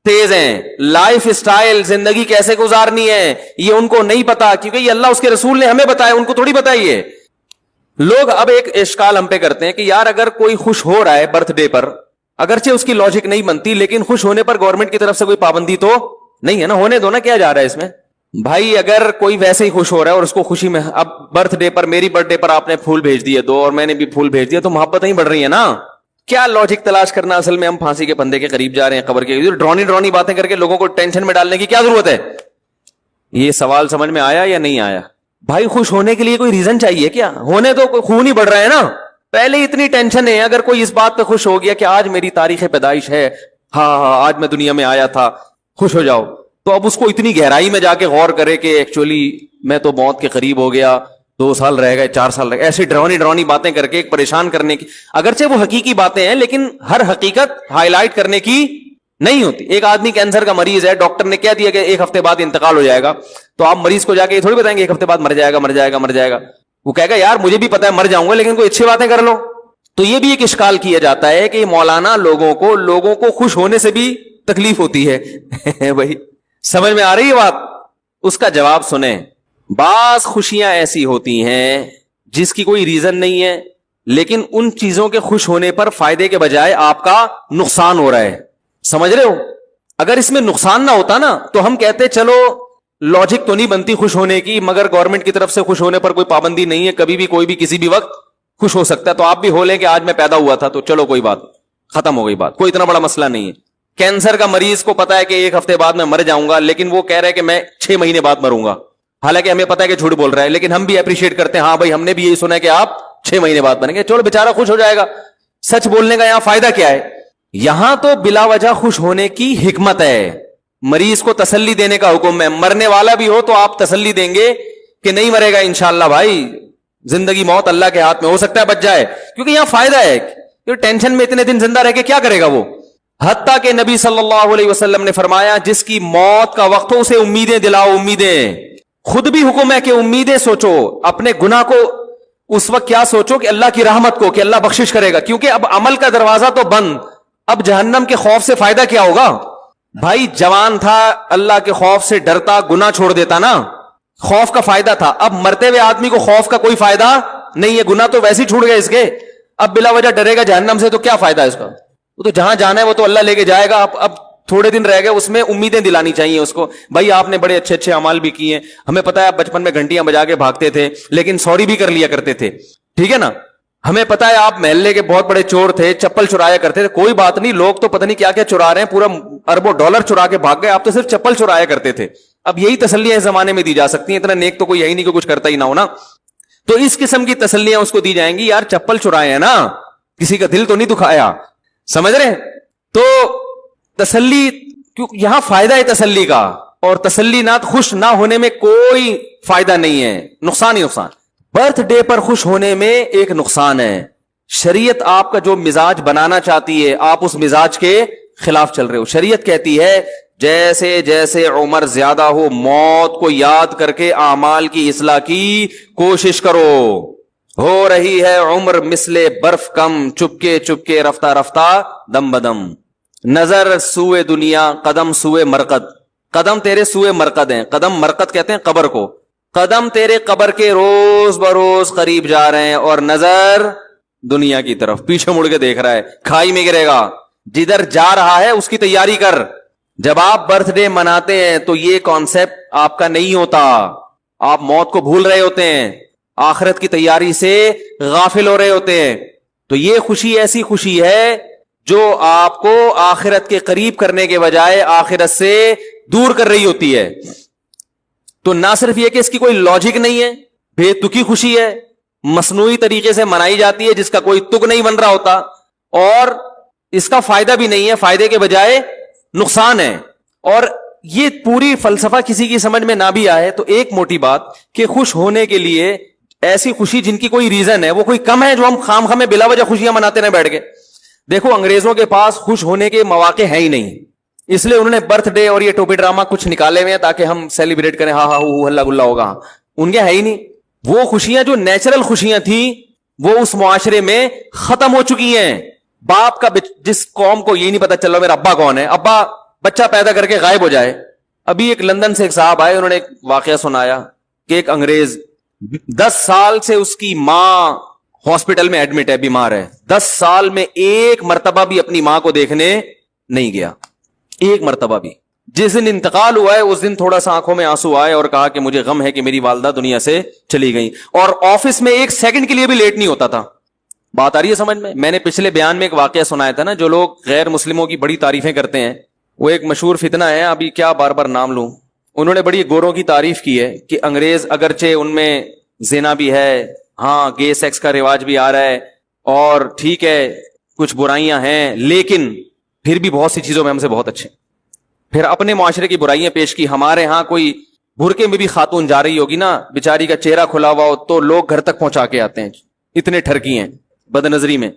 تیز ہیں. لائف سٹائل, زندگی کیسے گزارنی ہے, یہ ان کو نہیں پتا, کیونکہ یہ اللہ اس کے رسول نے ہمیں بتایا, ان کو تھوڑی بتائیے. لوگ اب ایک اشکال ہم پہ کرتے ہیں کہ یار اگر کوئی خوش ہو رہا ہے برتھ ڈے پر, اگرچہ اس کی لاجک نہیں بنتی, لیکن خوش ہونے پر گورنمنٹ کی طرف سے کوئی پابندی تو نہیں ہے نا, ہونے دو نا, کیا جا رہا ہے اس میں. بھائی اگر کوئی ویسے ہی خوش ہو رہا ہے اور اس کو خوشی میں, اب برتھ ڈے پر, میری برتھ ڈے پر آپ نے پھول بھیج دیے 2 اور میں نے بھی پھول بھیج دیا, تو محبت نہیں بڑھ رہی ہے نا. کیا لاجک تلاش کرنا, اصل میں ہم پھانسی کے پندے کے قریب جا رہے ہیں, قبر کے ڈرونی باتیں کر کے لوگوں کو ٹینشن میں ڈالنے کی کیا ضرورت ہے. یہ سوال سمجھ میں آیا یا نہیں آیا؟ بھائی خوش ہونے کے لیے کوئی ریزن چاہیے کیا؟ ہونے تو خون ہی بڑھ رہا ہے نا. پہلے اتنی ٹینشن ہے, اگر کوئی اس بات پہ خوش ہو گیا کہ آج میری تاریخ پیدائش ہے, ہاں آج میں دنیا میں آیا تھا, خوش ہو جاؤ, تو اب اس کو اتنی گہرائی میں جا کے غور کرے کہ ایکچولی میں تو موت کے قریب ہو گیا, 2 سال رہ گئے, 4 سال رہ گئے, ایسی ڈرونی باتیں کر کے ایک پریشان کرنے کی. اگرچہ وہ حقیقی باتیں ہیں لیکن ہر حقیقت ہائی لائٹ کرنے کی نہیں ہوتی. ایک آدمی کینسر کا مریض ہے, ڈاکٹر نے کہہ دیا کہ 1 ہفتے بعد انتقال ہو جائے گا, تو آپ مریض کو جا کے یہ تھوڑی بتائیں گے 1 ہفتے بعد مر جائے گا. وہ کہے گا یار مجھے بھی پتا ہے مر جاؤں گا, لیکن کوئی اچھی باتیں کر لو. تو یہ بھی ایک اشکال کیا جاتا ہے کہ مولانا لوگوں کو خوش ہونے سے بھی تکلیف ہوتی ہے. بھائی سمجھ میں آ رہی ہے بات؟ اس کا جواب سنیں. بعض خوشیاں ایسی ہوتی ہیں جس کی کوئی ریزن نہیں ہے, لیکن ان چیزوں کے خوش ہونے پر فائدے کے بجائے آپ کا نقصان ہو رہا ہے. سمجھ رہے ہو؟ اگر اس میں نقصان نہ ہوتا نا تو ہم کہتے چلو لاجک تو نہیں بنتی خوش ہونے کی, مگر گورنمنٹ کی طرف سے خوش ہونے پر کوئی پابندی نہیں ہے, کبھی بھی کوئی بھی کسی بھی وقت خوش ہو سکتا ہے. تو آپ بھی ہو لیں کہ آج میں پیدا ہوا تھا, تو چلو کوئی بات, ختم ہو گئی بات, کوئی اتنا بڑا مسئلہ نہیں ہے. کینسر کا مریض کو پتا ہے کہ 1 ہفتے بعد میں مر جاؤں گا, لیکن وہ کہہ رہے کہ میں 6 مہینے بعد مروں گا, حالانکہ ہمیں پتا ہے کہ جھوٹ بول رہا ہے, لیکن ہم بھی اپریشیٹ کرتے ہیں, ہاں بھائی ہم نے بھی یہی سنا ہے کہ آپ 6 مہینے بعد مریں گے, چلو بیچارہ خوش ہو جائے گا. سچ بولنے کا یہاں فائدہ کیا ہے؟ یہاں تو بلا وجہ خوش ہونے کی حکمت ہے. مریض کو تسلی دینے کا حکم ہے. مرنے والا بھی ہو تو آپ تسلی دیں گے کہ نہیں مرے گا انشاءاللہ بھائی, زندگی موت اللہ کے ہاتھ میں, ہو سکتا ہے بچ جائے, کیونکہ یہاں فائدہ ہے. ٹینشن میں اتنے دن زندہ رہ کے کیا کرے گا وہ؟ حتیٰ کہ نبی صلی اللہ علیہ وسلم نے فرمایا جس کی موت کا وقت ہو اسے امیدیں دلاؤ, امیدیں. خود بھی حکم ہے کہ امیدیں سوچو, اپنے گناہ کو اس وقت کیا سوچو کہ اللہ کی رحمت کو, کہ اللہ بخشش کرے گا, کیونکہ اب عمل کا دروازہ تو بند, اب جہنم کے خوف سے فائدہ کیا ہوگا؟ بھائی جوان تھا, اللہ کے خوف سے ڈرتا, گناہ چھوڑ دیتا نا, خوف کا فائدہ تھا. اب مرتے ہوئے آدمی کو خوف کا کوئی فائدہ نہیں ہے, گناہ تو ویسے ہی چھوڑ گئے اس کے, اب بلا وجہ ڈرے گا جہنم سے, تو کیا فائدہ ہے اس کا؟ وہ تو جہاں جانا ہے وہ تو اللہ لے کے جائے گا. اب تھوڑے دن رہ گئے, اس میں امیدیں دلانی چاہیے اس کو. بھائی آپ نے بڑے اچھے اچھے اعمال بھی کیے ہیں, ہمیں پتا ہے آپ بچپن میں گھنٹیاں بجا کے بھاگتے تھے, لیکن سوری بھی کر لیا کرتے تھے, ٹھیک ہے نا. ہمیں پتا ہے آپ محلے کے بہت بڑے چور تھے, چپل چرایا کرتے تھے, کوئی بات نہیں, لوگ تو پتہ نہیں کیا کیا چرا رہے ہیں, پورا اربوں ڈالر چرا کے بھاگ گئے, آپ تو صرف چپل چرایا کرتے تھے. اب یہی تسلیاں اس زمانے میں دی جا سکتی ہیں, اتنا نیک تو کوئی ہے ہی نہیں کہ کچھ کرتا ہی نہ ہو نا. تو اس قسم کی تسلیاں اس کو دی جائیں گی, یار چپل چرائے ہیں نا, کسی کا دل تو نہیں دکھایا. سمجھ رہے ہیں؟ تو تسلی, یہاں فائدہ ہے تسلی کا, اور تسلی نہ خوش نہ ہونے میں کوئی فائدہ نہیں ہے, نقصان ہی نقصان. برتھ ڈے پر خوش ہونے میں ایک نقصان ہے. شریعت آپ کا جو مزاج بنانا چاہتی ہے, آپ اس مزاج کے خلاف چل رہے ہو. شریعت کہتی ہے جیسے جیسے عمر زیادہ ہو, موت کو یاد کر کے اعمال کی اصلاح کی کوشش کرو. ہو رہی ہے عمر مثل برف کم, چپکے چپکے رفتہ رفتہ دم بدم. نظر سوئے دنیا, قدم سوئے مرقد. قدم تیرے سوئے مرقد ہیں, قدم مرقد کہتے ہیں قبر کو. قدم تیرے قبر کے روز بروز قریب جا رہے ہیں, اور نظر دنیا کی طرف, پیچھے مڑ کے دیکھ رہا ہے, کھائی میں گرے گا. جدھر جا رہا ہے اس کی تیاری کر. جب آپ برتھ ڈے مناتے ہیں تو یہ کانسیپٹ آپ کا نہیں ہوتا. آپ موت کو بھول رہے ہوتے ہیں, آخرت کی تیاری سے غافل ہو رہے ہوتے ہیں. تو یہ خوشی ایسی خوشی ہے جو آپ کو آخرت کے قریب کرنے کے بجائے آخرت سے دور کر رہی ہوتی ہے. تو نہ صرف یہ کہ اس کی کوئی لاجک نہیں ہے, بے تکی خوشی ہے, مصنوعی طریقے سے منائی جاتی ہے جس کا کوئی تک نہیں بن رہا ہوتا, اور اس کا فائدہ بھی نہیں ہے, فائدے کے بجائے نقصان ہے. اور یہ پوری فلسفہ کسی کی سمجھ میں نہ بھی آئے تو ایک موٹی بات کہ خوش ہونے کے لیے ایسی خوشی جن کی کوئی ریزن ہے وہ کوئی کم ہے جو ہم خام خامے بلا وجہ خوشیاں مناتے رہے بیٹھ کے. دیکھو انگریزوں کے پاس خوش ہونے کے مواقع ہے ہی نہیں, اس لیے انہوں نے برتھ ڈے اور یہ ٹوپی ڈراما کچھ نکالے ہوئے ہیں تاکہ ہم سیلیبریٹ کریں, ہاں ہاں ہلا گلا ہوگا. ان کے ہے ہی نہیں. وہ خوشیاں جو نیچرل خوشیاں تھیں وہ اس معاشرے میں ختم ہو چکی ہیں. باپ کا جس قوم کو یہ نہیں پتا چل رہا میرا ابا کون ہے, ابا بچہ پیدا کر کے غائب ہو جائے. ابھی ایک لندن سے ایک صاحب آئے, انہوں نے ایک واقعہ سنایا کہ ایک انگریز 10 سال سے اس کی ماں ہاسپٹل میں ایڈمٹ ہے, بیمار ہے. 10 سال میں ایک مرتبہ بھی اپنی ماں کو دیکھنے نہیں گیا, ایک مرتبہ بھی. جس دن انتقال ہوا ہے اس دن تھوڑا سا آنکھوں میں آنسو آئے اور کہا کہ مجھے غم ہے کہ میری والدہ دنیا سے چلی گئی, اور آفس میں ایک سیکنڈ کے لیے بھی لیٹ نہیں ہوتا تھا. بات آ رہی ہے سمجھ میں؟ میں نے پچھلے بیان میں ایک واقعہ سنایا تھا نا, جو لوگ غیر مسلموں کی بڑی تعریفیں کرتے ہیں, وہ ایک مشہور فتنہ ہے, ابھی کیا بار بار نام لوں. انہوں نے بڑی گوروں کی تعریف کی ہے کہ انگریز اگرچہ ان میں زنا بھی ہے, ہاں گے سیکس کا رواج بھی آ رہا ہے, اور ٹھیک ہے کچھ برائیاں ہیں, لیکن پھر بھی بہت سی چیزوں میں ہم سے بہت اچھے. پھر اپنے معاشرے کی برائیاں پیش کی. ہمارے ہاں کوئی برقعے میں بھی خاتون جا رہی ہوگی نا, بیچاری کا چہرہ کھلا ہوا ہو تو لوگ گھر تک پہنچا کے آتے ہیں, اتنے ٹھرکی ہیں بد نظری میں.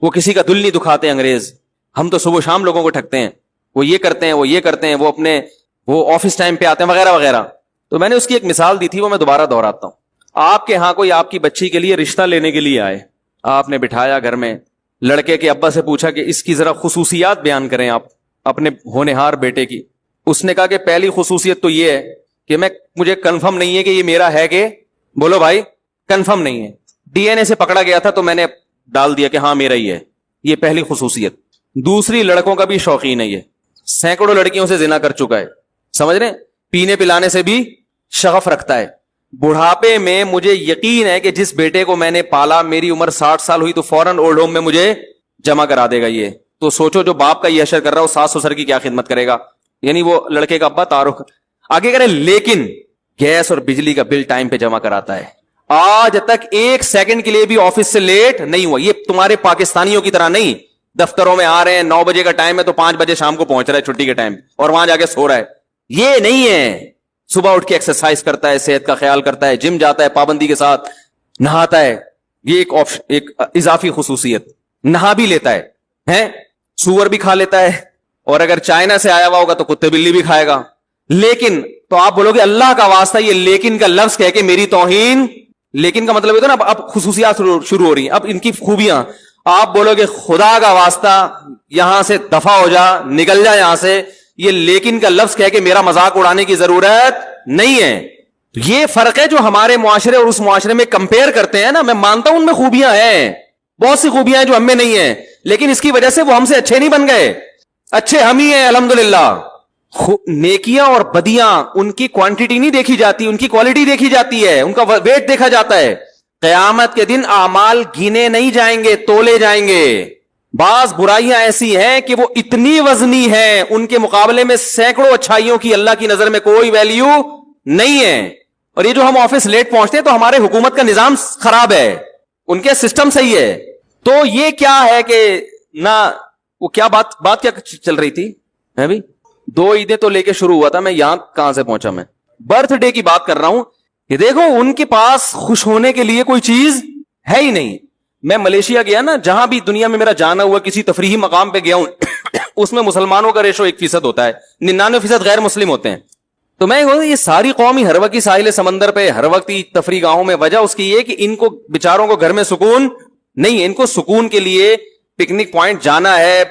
وہ کسی کا دل نہیں دکھاتے انگریز. ہم تو صبح شام لوگوں کو ٹھگتے ہیں, وہ یہ کرتے ہیں, وہ یہ کرتے ہیں, وہ اپنے وہ آفس ٹائم پہ آتے ہیں وغیرہ وغیرہ. تو میں نے اس کی ایک مثال دی تھی, وہ میں دوبارہ دہراتا ہوں. آپ کے ہاں کوئی آپ کی بچی کے لیے رشتہ لینے کے لیے آئے, آپ نے بٹھایا گھر میں, لڑکے کے ابا سے پوچھا کہ اس کی ذرا خصوصیات بیان کریں آپ اپنے ہونہار بیٹے کی. اس نے کہا کہ پہلی خصوصیت تو یہ ہے کہ مجھے کنفرم نہیں ہے کہ یہ میرا ہے, کہ بولو بھائی کنفرم نہیں ہے, ڈی این اے سے پکڑا گیا تھا تو میں نے ڈال دیا کہ ہاں میرا ہی ہے. یہ پہلی خصوصیت. دوسری, لڑکوں کا بھی شوقین ہے, یہ سینکڑوں لڑکیوں سے زنا کر چکا ہے, سمجھ رہے, پینے پلانے سے بھی شغف رکھتا ہے. بڑھاپے میں مجھے یقین ہے کہ جس بیٹے کو میں نے پالا, میری عمر 60 سال ہوئی تو فوراً اولڈ ہوم میں مجھے جمع کرا دے گا. یہ تو سوچو جو باپ کا یہ حشر کر رہا ہے وہ ساس سسر کی کیا خدمت کرے گا. یعنی وہ لڑکے کا ابا تعارف آگے کرے, لیکن گیس اور بجلی کا بل ٹائم پہ جمع کراتا ہے. آج تک ایک سیکنڈ کے لیے بھی آفس سے لیٹ نہیں ہوا. یہ تمہارے پاکستانیوں کی طرح نہیں, دفتروں میں آ رہے ہیں 9 بجے کا ٹائم ہے تو 5 بجے شام کو پہنچ رہا ہے چھٹی کے ٹائم, اور وہاں جا کے سو رہا ہے. یہ نہیں ہے. صبح اٹھ کے ایکسرسائز کرتا ہے, صحت کا خیال کرتا ہے, جم جاتا ہے, پابندی کے ساتھ نہاتا ہے. یہ ایک اضافی خصوصیت. نہا بھی لیتا ہے, سور بھی کھا لیتا ہے, اور اگر چائنا سے آیا ہوا ہوگا تو کتے بلی بھی کھائے گا. لیکن تو آپ بولو گے اللہ کا واسطہ, یہ لیکن کا لفظ کہہ کے میری توہین. لیکن کا مطلب ہے نا اب خصوصیات شروع ہو رہی ہیں, اب ان کی خوبیاں. آپ بولو گے خدا کا واسطہ یہاں سے دفع ہو جا, نکل جا یہاں سے. یہ لیکن کا لفظ کہہ کے میرا مذاق اڑانے کی ضرورت نہیں ہے. یہ فرق ہے جو ہمارے معاشرے اور اس معاشرے میں کمپیئر کرتے ہیں نا. میں مانتا ہوں ان میں خوبیاں ہیں, بہت سی خوبیاں ہیں جو ہم میں نہیں ہیں, لیکن اس کی وجہ سے وہ ہم سے اچھے نہیں بن گئے. اچھے ہم ہی ہیں الحمدللہ. نیکیاں اور بدیاں ان کی کوانٹٹی نہیں دیکھی جاتی, ان کی کوالٹی دیکھی جاتی ہے, ان کا ویٹ دیکھا جاتا ہے. قیامت کے دن اعمال گینے نہیں جائیں گے, تولے جائیں گے. بعض برائیاں ایسی ہیں کہ وہ اتنی وزنی ہیں, ان کے مقابلے میں سینکڑوں اچھائیوں کی اللہ کی نظر میں کوئی ویلیو نہیں ہے. اور یہ جو ہم آفس لیٹ پہنچتے ہیں تو ہمارے حکومت کا نظام خراب ہے, ان کے سسٹم صحیح ہے. تو یہ کیا ہے کہ نہ وہ کیا بات کیا چل رہی تھی ہے بھی. 2 عیدیں تو لے کے شروع ہوا تھا, میں یہاں کہاں سے پہنچا, میں برتھ ڈے کی بات کر رہا ہوں. کہ دیکھو ان کے پاس خوش ہونے کے لیے کوئی چیز ہے ہی نہیں. میں ملیشیا گیا نا, جہاں بھی دنیا میں میرا جانا ہوا, کسی تفریحی مقام پہ گیا ہوں, اس میں مسلمانوں کا ریشو 1% ہوتا ہے, 99% غیر مسلم ہوتے ہیں. تو میں یہ ساری قوم ہی ہر وقت ساحل سمندر پہ, ہر وقت تفریح گاہوں میں. وجہ اس کی یہ کہ ان کو بیچاروں کو گھر میں سکون نہیں ہے. ان کو سکون کے لیے پکنک پوائنٹ جانا ہے,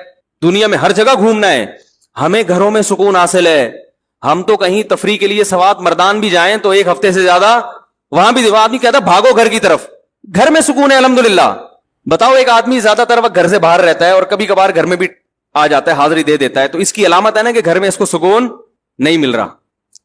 دنیا میں ہر جگہ گھومنا ہے. ہمیں گھروں میں سکون حاصل ہے. ہم تو کہیں تفریح کے لیے سوات مردان بھی جائیں تو 1 ہفتے سے زیادہ وہاں بھی آدمی کہتا بھاگو گھر کی طرف. گھر میں سکون ہے الحمدللہ. بتاؤ ایک آدمی زیادہ تر وقت گھر سے باہر رہتا ہے اور کبھی کبھار گھر میں بھی آ جاتا ہے, حاضری دے دیتا ہے, تو اس کی علامت ہے نا کہ گھر میں اس کو سکون نہیں مل رہا.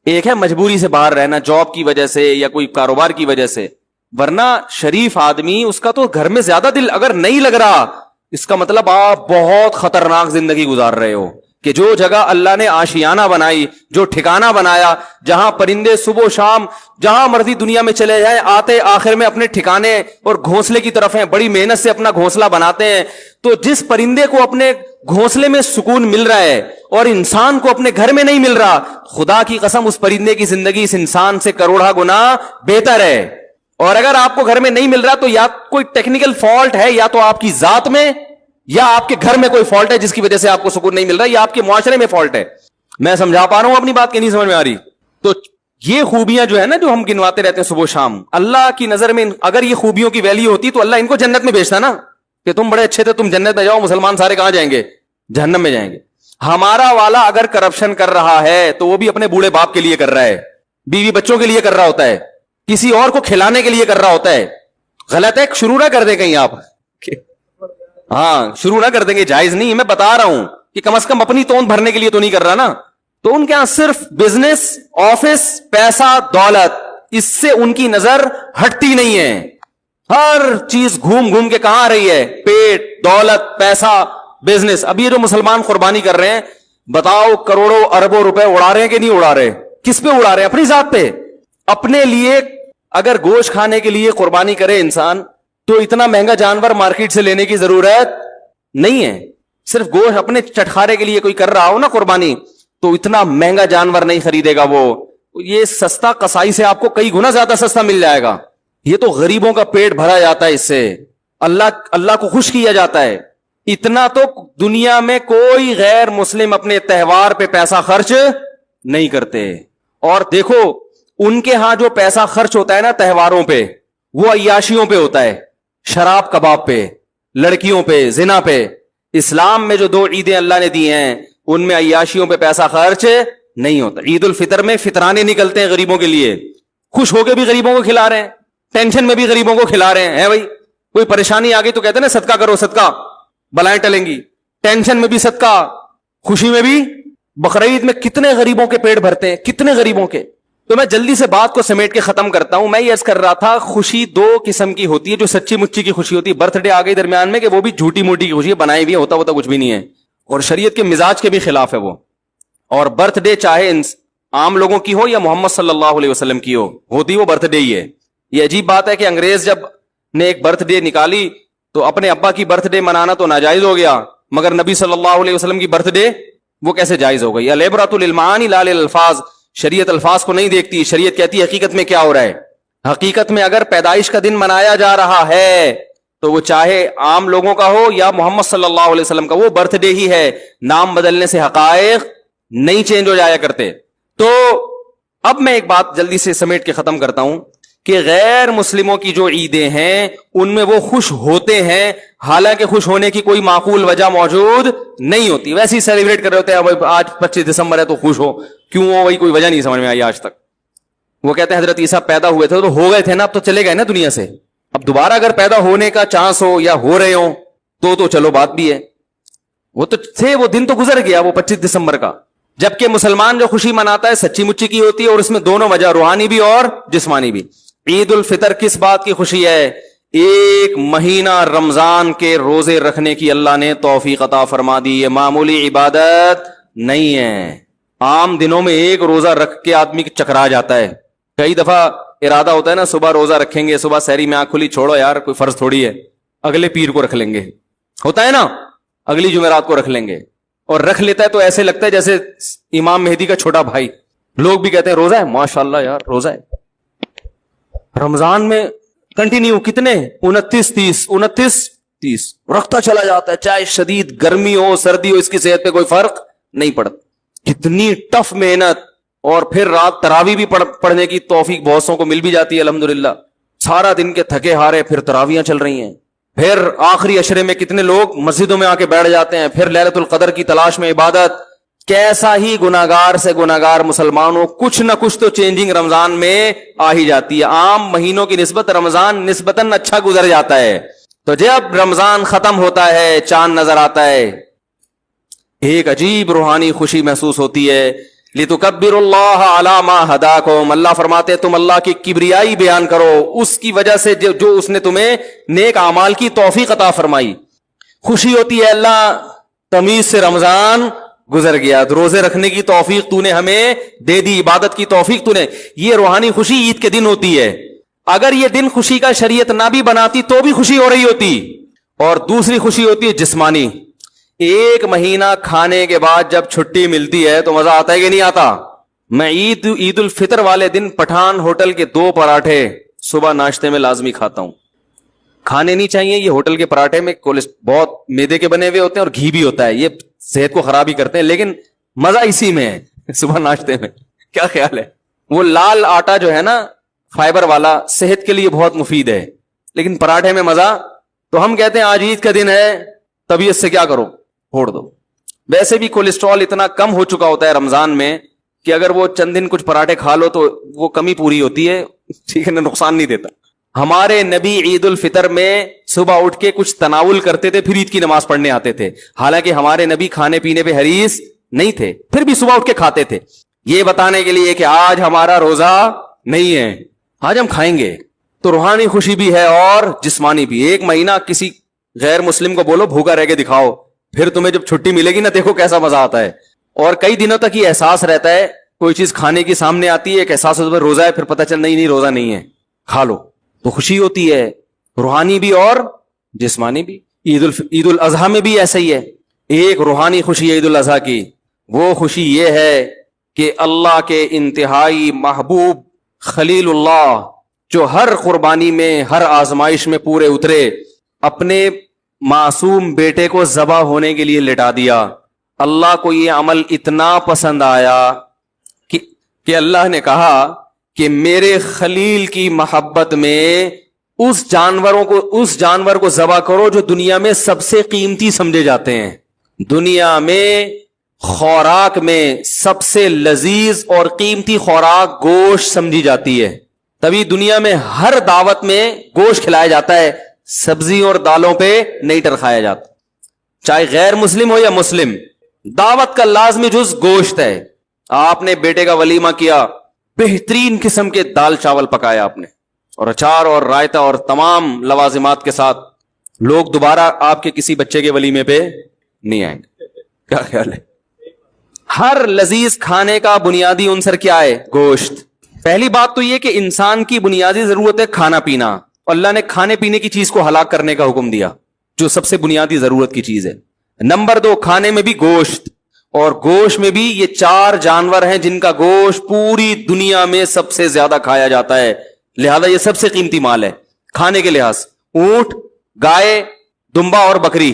ایک ہے مجبوری سے باہر رہنا، جاب کی وجہ سے یا کوئی کاروبار کی وجہ سے، ورنہ شریف آدمی اس کا تو گھر میں زیادہ دل اگر نہیں لگ رہا، اس کا مطلب آپ بہت خطرناک زندگی گزار رہے ہو. کہ جو جگہ اللہ نے آشیانہ بنائی، جو ٹھکانہ بنایا، جہاں پرندے صبح و شام جہاں مرضی دنیا میں چلے جائیں آتے آخر میں اپنے ٹھکانے اور گھونسلے کی طرف ہیں، بڑی محنت سے اپنا گھونسلہ بناتے ہیں. تو جس پرندے کو اپنے گھونسلے میں سکون مل رہا ہے اور انسان کو اپنے گھر میں نہیں مل رہا، خدا کی قسم اس پرندے کی زندگی اس انسان سے کروڑا گنا بہتر ہے. اور اگر آپ کو گھر میں نہیں مل رہا تو یا کوئی ٹیکنیکل فالٹ ہے، یا تو آپ کی ذات میں یا آپ کے گھر میں کوئی فالٹ ہے جس کی وجہ سے آپ کو سکون نہیں مل رہا، یا آپ کے معاشرے میں فالٹ ہے. میں سمجھا پا رہا ہوں اپنی بات کی نہیں سمجھ میں آ رہی؟ تو یہ خوبیاں جو ہے نا جو ہم گنواتے رہتے ہیں صبح و شام، اللہ کی نظر میں اگر یہ خوبیوں کی ویلیو ہوتی تو اللہ ان کو جنت میں بھیجتا نا، کہ تم بڑے اچھے تھے، تم جنت میں جاؤ، مسلمان سارے کہاں جائیں گے؟ جہنم میں جائیں گے. ہمارا والا اگر کرپشن کر رہا ہے تو وہ بھی اپنے بوڑھے باپ کے لیے کر رہا ہے، بیوی بچوں کے لیے کر رہا ہوتا ہے، کسی اور کو کھلانے کے لیے کر رہا ہوتا ہے. غلط ہے، شروع نہ کر دیں کہیں آپ، ہاں شروع نہ کر دیں گے، جائز نہیں. میں بتا رہا ہوں کہ کم از کم اپنی توند بھرنے کے لیے تو نہیں کر رہا نا. تو ان کے یہاں صرف بزنس، آفس، پیسہ، دولت، اس سے ان کی نظر ہٹتی نہیں ہے. ہر چیز گھوم گھوم کے کہاں آ رہی ہے؟ پیٹ، دولت، پیسہ، بزنس. اب یہ جو مسلمان قربانی کر رہے ہیں، بتاؤ کروڑوں اربوں روپے اڑا رہے ہیں کہ نہیں اڑا رہے؟ کس پہ اڑا رہے ہیں؟ اپنی ذات پہ. اپنے لیے اگر گوشت کھانے کے لیے قربانی کرے انسان تو اتنا مہنگا جانور مارکیٹ سے لینے کی ضرورت نہیں ہے. صرف گوشت اپنے چٹخارے کے لیے کوئی کر رہا ہو نا قربانی، تو اتنا مہنگا جانور نہیں خریدے گا وہ. یہ سستا قصائی سے آپ کو کئی گنا زیادہ سستا مل جائے گا. یہ تو غریبوں کا پیٹ بھرا جاتا ہے، اس سے اللہ کو خوش کیا جاتا ہے. اتنا تو دنیا میں کوئی غیر مسلم اپنے تہوار پہ پیسہ خرچ نہیں کرتے. اور دیکھو ان کے ہاں جو پیسہ خرچ ہوتا ہے نا تہواروں پہ، وہ عیاشیوں پہ ہوتا ہے، شراب کباب پہ، لڑکیوں پہ، زنا پہ. اسلام میں جو 2 عیدیں اللہ نے دی ہیں ان میں عیاشیوں پہ پیسہ خرچ نہیں ہوتا. عید الفطر میں فطرانے نکلتے ہیں غریبوں کے لیے، خوش ہو کے بھی غریبوں کو کھلا رہے ہیں، ٹینشن میں بھی غریبوں کو کھلا رہے ہیں. بھائی کوئی پریشانی آ گئی تو کہتے ہیں نا صدقہ کرو، صدقہ بلائیں ٹلیں گی. ٹینشن میں بھی صدقہ، خوشی میں بھی. بقرعید میں کتنے غریبوں کے پیٹ بھرتے ہیں، کتنے غریبوں کے. تو میں جلدی سے بات کو سمیٹ کے ختم کرتا ہوں. میں یہ عرض کر رہا تھا خوشی 2 قسم کی ہوتی ہے، جو سچی مچی کی خوشی ہوتی ہے. برتھ ڈے آ گئی درمیان میں کہ وہ بھی جھوٹی موٹی کی خوشی ہے، بنائی بھی ہوتا کچھ بھی نہیں ہے، اور شریعت کے مزاج کے بھی خلاف ہے وہ. اور برتھ ڈے چاہے عام لوگوں کی ہو یا محمد صلی اللہ علیہ وسلم کی ہوتی وہ برتھ ڈے ہی ہے. یہ عجیب بات ہے کہ انگریز جب نے ایک برتھ ڈے نکالی تو اپنے ابا کی برتھ ڈے منانا تو ناجائز ہو گیا، مگر نبی صلی اللہ علیہ وسلم کی برتھ ڈے وہ کیسے جائز ہو گئی؟ العبرۃ للمعانی لا للالفاظ. شریعت الفاظ کو نہیں دیکھتی، شریعت کہتی ہے حقیقت میں کیا ہو رہا ہے. حقیقت میں اگر پیدائش کا دن منایا جا رہا ہے تو وہ چاہے عام لوگوں کا ہو یا محمد صلی اللہ علیہ وسلم کا، وہ برتھ ڈے ہی ہے. نام بدلنے سے حقائق نہیں چینج ہو جایا کرتے. تو اب میں ایک بات جلدی سے سمیٹ کے ختم کرتا ہوں کہ غیر مسلموں کی جو عیدیں ہیں ان میں وہ خوش ہوتے ہیں، حالانکہ خوش ہونے کی کوئی معقول وجہ موجود نہیں ہوتی. ویسے ہی سیلیبریٹ کر رہے ہوتے ہیں، آج 25 دسمبر ہے تو خوش ہو. کیوں ہو؟ وہی کوئی وجہ نہیں سمجھ میں آئی آج تک. وہ کہتے ہیں حضرت عیسیٰ پیدا ہوئے تھے تو ہو گئے تھے نا، اب تو چلے گئے نا دنیا سے. اب دوبارہ اگر پیدا ہونے کا چانس ہو یا ہو رہے ہوں تو چلو بات بھی ہے. وہ تو تھے، وہ دن تو گزر گیا وہ 25 دسمبر کا. جبکہ مسلمان جو خوشی مناتا ہے سچی مچی کی ہوتی ہے، اور اس میں دونوں وجہ، روحانی بھی اور جسمانی بھی. عید الفطر کس بات کی خوشی ہے؟ 1 مہینہ رمضان کے روزے رکھنے کی اللہ نے توفیق عطا فرما دی. یہ معمولی عبادت نہیں ہے. عام دنوں میں 1 روزہ رکھ کے آدمی چکرا جاتا ہے. کئی دفعہ ارادہ ہوتا ہے نا صبح روزہ رکھیں گے، صبح سحری میں آنکھ کھلی، چھوڑو یار کوئی فرض تھوڑی ہے، اگلے پیر کو رکھ لیں گے، ہوتا ہے نا، اگلی جمعرات کو رکھ لیں گے. اور رکھ لیتا ہے تو ایسے لگتا ہے جیسے امام مہدی کا چھوٹا بھائی. لوگ بھی کہتے ہیں روزہ ہے، ماشاءاللہ یار روزہ ہے. رمضان میں کنٹینیو کتنے 29 رکھتا چلا جاتا ہے، چاہے شدید گرمی ہو سردی ہو، اس کی صحت پہ کوئی فرق نہیں پڑتا. کتنی ٹف محنت. اور پھر رات تراویح بھی پڑھنے کی توفیق بہت سو کو مل بھی جاتی ہے الحمدللہ. سارا دن کے تھکے ہارے پھر تراویحاں چل رہی ہیں. پھر آخری عشرے میں کتنے لوگ مسجدوں میں آ کے بیٹھ جاتے ہیں، پھر لیلۃ القدر کی تلاش میں عبادت. کیسا ہی گناہگار سے گناہگار مسلمانوں، کچھ نہ کچھ تو چینجنگ رمضان میں آ ہی جاتی ہے. عام مہینوں کی نسبت رمضان نسبتاً اچھا گزر جاتا ہے. تو جب رمضان ختم ہوتا ہے، چاند نظر آتا ہے، ایک عجیب روحانی خوشی محسوس ہوتی ہے لِتُكَبِّرُوا اللَّهَ عَلَى مَا هَدَاكُمْ، اللہ فرماتے ہیں تم اللہ کی کبریائی بیان کرو اس کی وجہ سے جو اس نے تمہیں نیک اعمال کی توفیق عطا فرمائی. خوشی ہوتی ہے اللہ تمیز سے رمضان گزر گیا، روزے رکھنے کی توفیق تو نے ہمیں دے دی، عبادت کی توفیق تو نے. یہ روحانی خوشی عید کے دن ہوتی ہے. اگر یہ دن خوشی کا شریعت نہ بھی بناتی تو بھی خوشی ہو رہی ہوتی. اور دوسری خوشی ہوتی ہے جسمانی. ایک مہینہ کھانے کے بعد جب چھٹی ملتی ہے تو مزہ آتا ہے کہ نہیں آتا؟ میں عید الفطر والے دن پٹھان ہوٹل کے 2 پراٹھے صبح ناشتے میں لازمی کھاتا ہوں. کھانے نہیں چاہیے، یہ ہوٹل کے پراٹھے میں بہت میدے کے بنے ہوئے ہوتے ہیں اور گھی بھی ہوتا ہے، یہ صحت کو خراب ہی کرتے ہیں، لیکن مزہ اسی میں ہے صبح ناشتے میں. کیا خیال ہے؟ وہ لال آٹا جو ہے نا فائبر والا صحت کے لیے بہت مفید ہے، لیکن پراٹھے میں مزہ. تو ہم کہتے ہیں آج عید کا دن ہے، طبیعت سے کیا کرو، پھوڑ دو. ویسے بھی کولیسٹرول اتنا کم ہو چکا ہوتا ہے رمضان میں کہ اگر وہ چند دن کچھ پراٹھے کھا لو تو وہ کمی پوری ہوتی ہے، ٹھیک ہے نا، نقصان نہیں دیتا. ہمارے نبی عید الفطر میں صبح اٹھ کے کچھ تناول کرتے تھے، پھر عید کی نماز پڑھنے آتے تھے. حالانکہ ہمارے نبی کھانے پینے پہ حریص نہیں تھے، پھر بھی صبح اٹھ کے کھاتے تھے، یہ بتانے کے لیے کہ آج ہمارا روزہ نہیں ہے، آج ہم کھائیں گے. تو روحانی خوشی بھی ہے اور جسمانی بھی. ایک مہینہ کسی غیر مسلم کو بولو بھوکا رہ کے دکھاؤ، پھر تمہیں جب چھٹی ملے گی نا دیکھو کیسا مزہ آتا ہے. اور کئی دنوں تک یہ احساس رہتا ہے، کوئی چیز کھانے کی سامنے آتی ہے، ایک احساس ہوتا ہے روزہ ہے، پھر پتہ چل نہیں روزہ نہیں ہے، کھا لو تو خوشی ہوتی ہے، روحانی بھی اور جسمانی بھی. عید الاضحیٰ میں بھی ایسا ہی ہے. ایک روحانی خوشی ہے عید الاضحیٰ کی، وہ خوشی یہ ہے کہ اللہ کے انتہائی محبوب خلیل اللہ جو ہر قربانی میں ہر آزمائش میں پورے اترے، اپنے معصوم بیٹے کو ذبح ہونے کے لیے لٹا دیا. اللہ کو یہ عمل اتنا پسند آیا کہ اللہ نے کہا کہ میرے خلیل کی محبت میں اس جانور کو ذبح کرو جو دنیا میں سب سے قیمتی سمجھے جاتے ہیں. دنیا میں خوراک میں سب سے لذیذ اور قیمتی خوراک گوشت سمجھی جاتی ہے، تبھی دنیا میں ہر دعوت میں گوشت کھلایا جاتا ہے، سبزی اور دالوں پہ نہیں ٹرکھایا جاتا. چاہے غیر مسلم ہو یا مسلم، دعوت کا لازمی جز گوشت ہے. آپ نے بیٹے کا ولیمہ کیا، بہترین قسم کے دال چاول پکایا آپ نے، اور اچار اور رائتا اور تمام لوازمات کے ساتھ. لوگ دوبارہ آپ کے کسی بچے کے ولیمے پہ نہیں آئیں گے. کیا خیال ہے؟ ہر لذیذ کھانے کا بنیادی عنصر کیا ہے؟ گوشت. پہلی بات تو یہ کہ انسان کی بنیادی ضرورت ہے کھانا پینا، اللہ نے کھانے پینے کی چیز کو ہلاک کرنے کا حکم دیا جو سب سے بنیادی ضرورت کی چیز ہے. نمبر 2، کھانے میں بھی گوشت، اور گوشت میں بھی یہ 4 جانور ہیں جن کا گوشت پوری دنیا میں سب سے زیادہ کھایا جاتا ہے، لہذا یہ سب سے قیمتی مال ہے کھانے کے لحاظ. اونٹ، گائے، دمبا اور بکری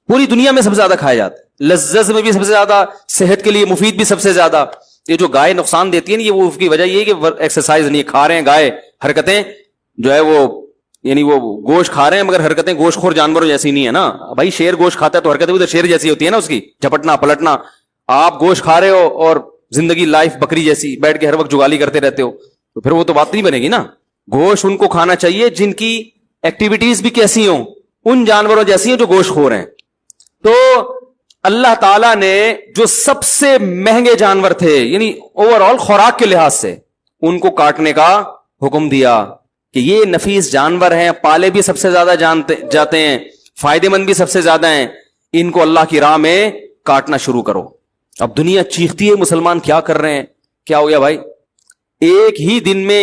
پوری دنیا میں سب سے زیادہ کھایا جاتا ہے، لذت میں بھی سب سے زیادہ، صحت کے لیے مفید بھی سب سے زیادہ. یہ جو گائے نقصان دیتی ہے نا، یہ وہ اس کی وجہ یہ ہے کہ ایکسرسائز نہیں کھا رہے ہیں گائے، حرکتیں جو ہے وہ یعنی وہ گوشت کھا رہے ہیں مگر حرکتیں گوشت خور جانوروں جیسی نہیں ہے نا. بھائی شیر گوشت کھاتا ہے تو حرکتیں بھی تو شیر جیسی ہوتی ہے نا، اس کی جھپٹنا پلٹنا. آپ گوشت کھا رہے ہو اور زندگی لائف بکری جیسی بیٹھ کے ہر وقت جگالی کرتے رہتے ہو تو پھر وہ تو بات نہیں بنے گی نا. گوشت ان کو کھانا چاہیے جن کی ایکٹیویٹیز بھی کیسی ہوں، ان جانوروں جیسی ہیں جو گوشت خور ہیں. تو اللہ تعالیٰ نے جو سب سے مہنگے جانور تھے یعنی اوور آل خوراک کے لحاظ سے، ان کو کاٹنے کا حکم دیا کہ یہ نفیس جانور ہیں، پالے بھی سب سے زیادہ جاتے ہیں، فائدے مند بھی سب سے زیادہ ہیں، ان کو اللہ کی راہ میں کاٹنا شروع کرو. اب دنیا چیختی ہے مسلمان کیا کر رہے ہیں، کیا ہو گیا بھائی؟ ایک ہی دن میں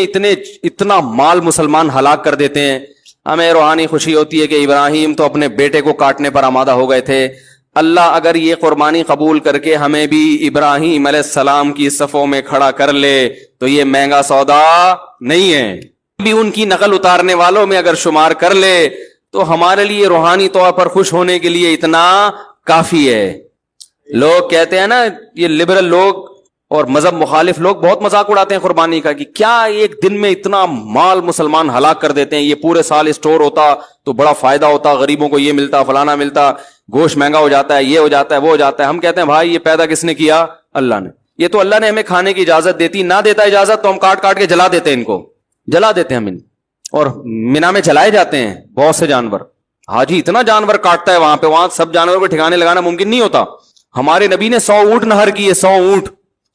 اتنا مال مسلمان ہلاک کر دیتے ہیں. ہمیں روحانی خوشی ہوتی ہے کہ ابراہیم تو اپنے بیٹے کو کاٹنے پر آمادہ ہو گئے تھے. اللہ اگر یہ قربانی قبول کر کے ہمیں بھی ابراہیم علیہ السلام کی صفوں میں کھڑا کر لے تو یہ مہنگا سودا نہیں ہے. بھی ان کی نقل اتارنے والوں میں اگر شمار کر لے تو ہمارے لیے روحانی طور پر خوش ہونے کے لیے اتنا کافی ہے. لوگ کہتے ہیں نا، یہ لبرل لوگ اور مذہب مخالف لوگ بہت مذاق اڑاتے ہیں قربانی کا کہ کیا ایک دن میں اتنا مال مسلمان ہلاک کر دیتے ہیں، یہ پورے سال اسٹور ہوتا تو بڑا فائدہ ہوتا، غریبوں کو یہ ملتا، فلانا ملتا، گوشت مہنگا ہو جاتا ہے، یہ ہو جاتا ہے، وہ ہو جاتا ہے. ہم کہتے ہیں بھائی یہ پیدا کس نے کیا؟ اللہ نے. یہ تو اللہ نے ہمیں کھانے کی اجازت دیتی، نہ دیتا اجازت تو ہم کاٹ کاٹ کے جلا دیتے ہیں، ان کو جلا دیتے ہیں ہم اور مینا میں جلائے جاتے ہیں بہت سے جانور. حاجی اتنا جانور کاٹتا ہے وہاں سب جانوروں کو ٹھکانے لگانا ممکن نہیں ہوتا. ہمارے نبی نے 100 اونٹ نہر کیے، 100 اونٹ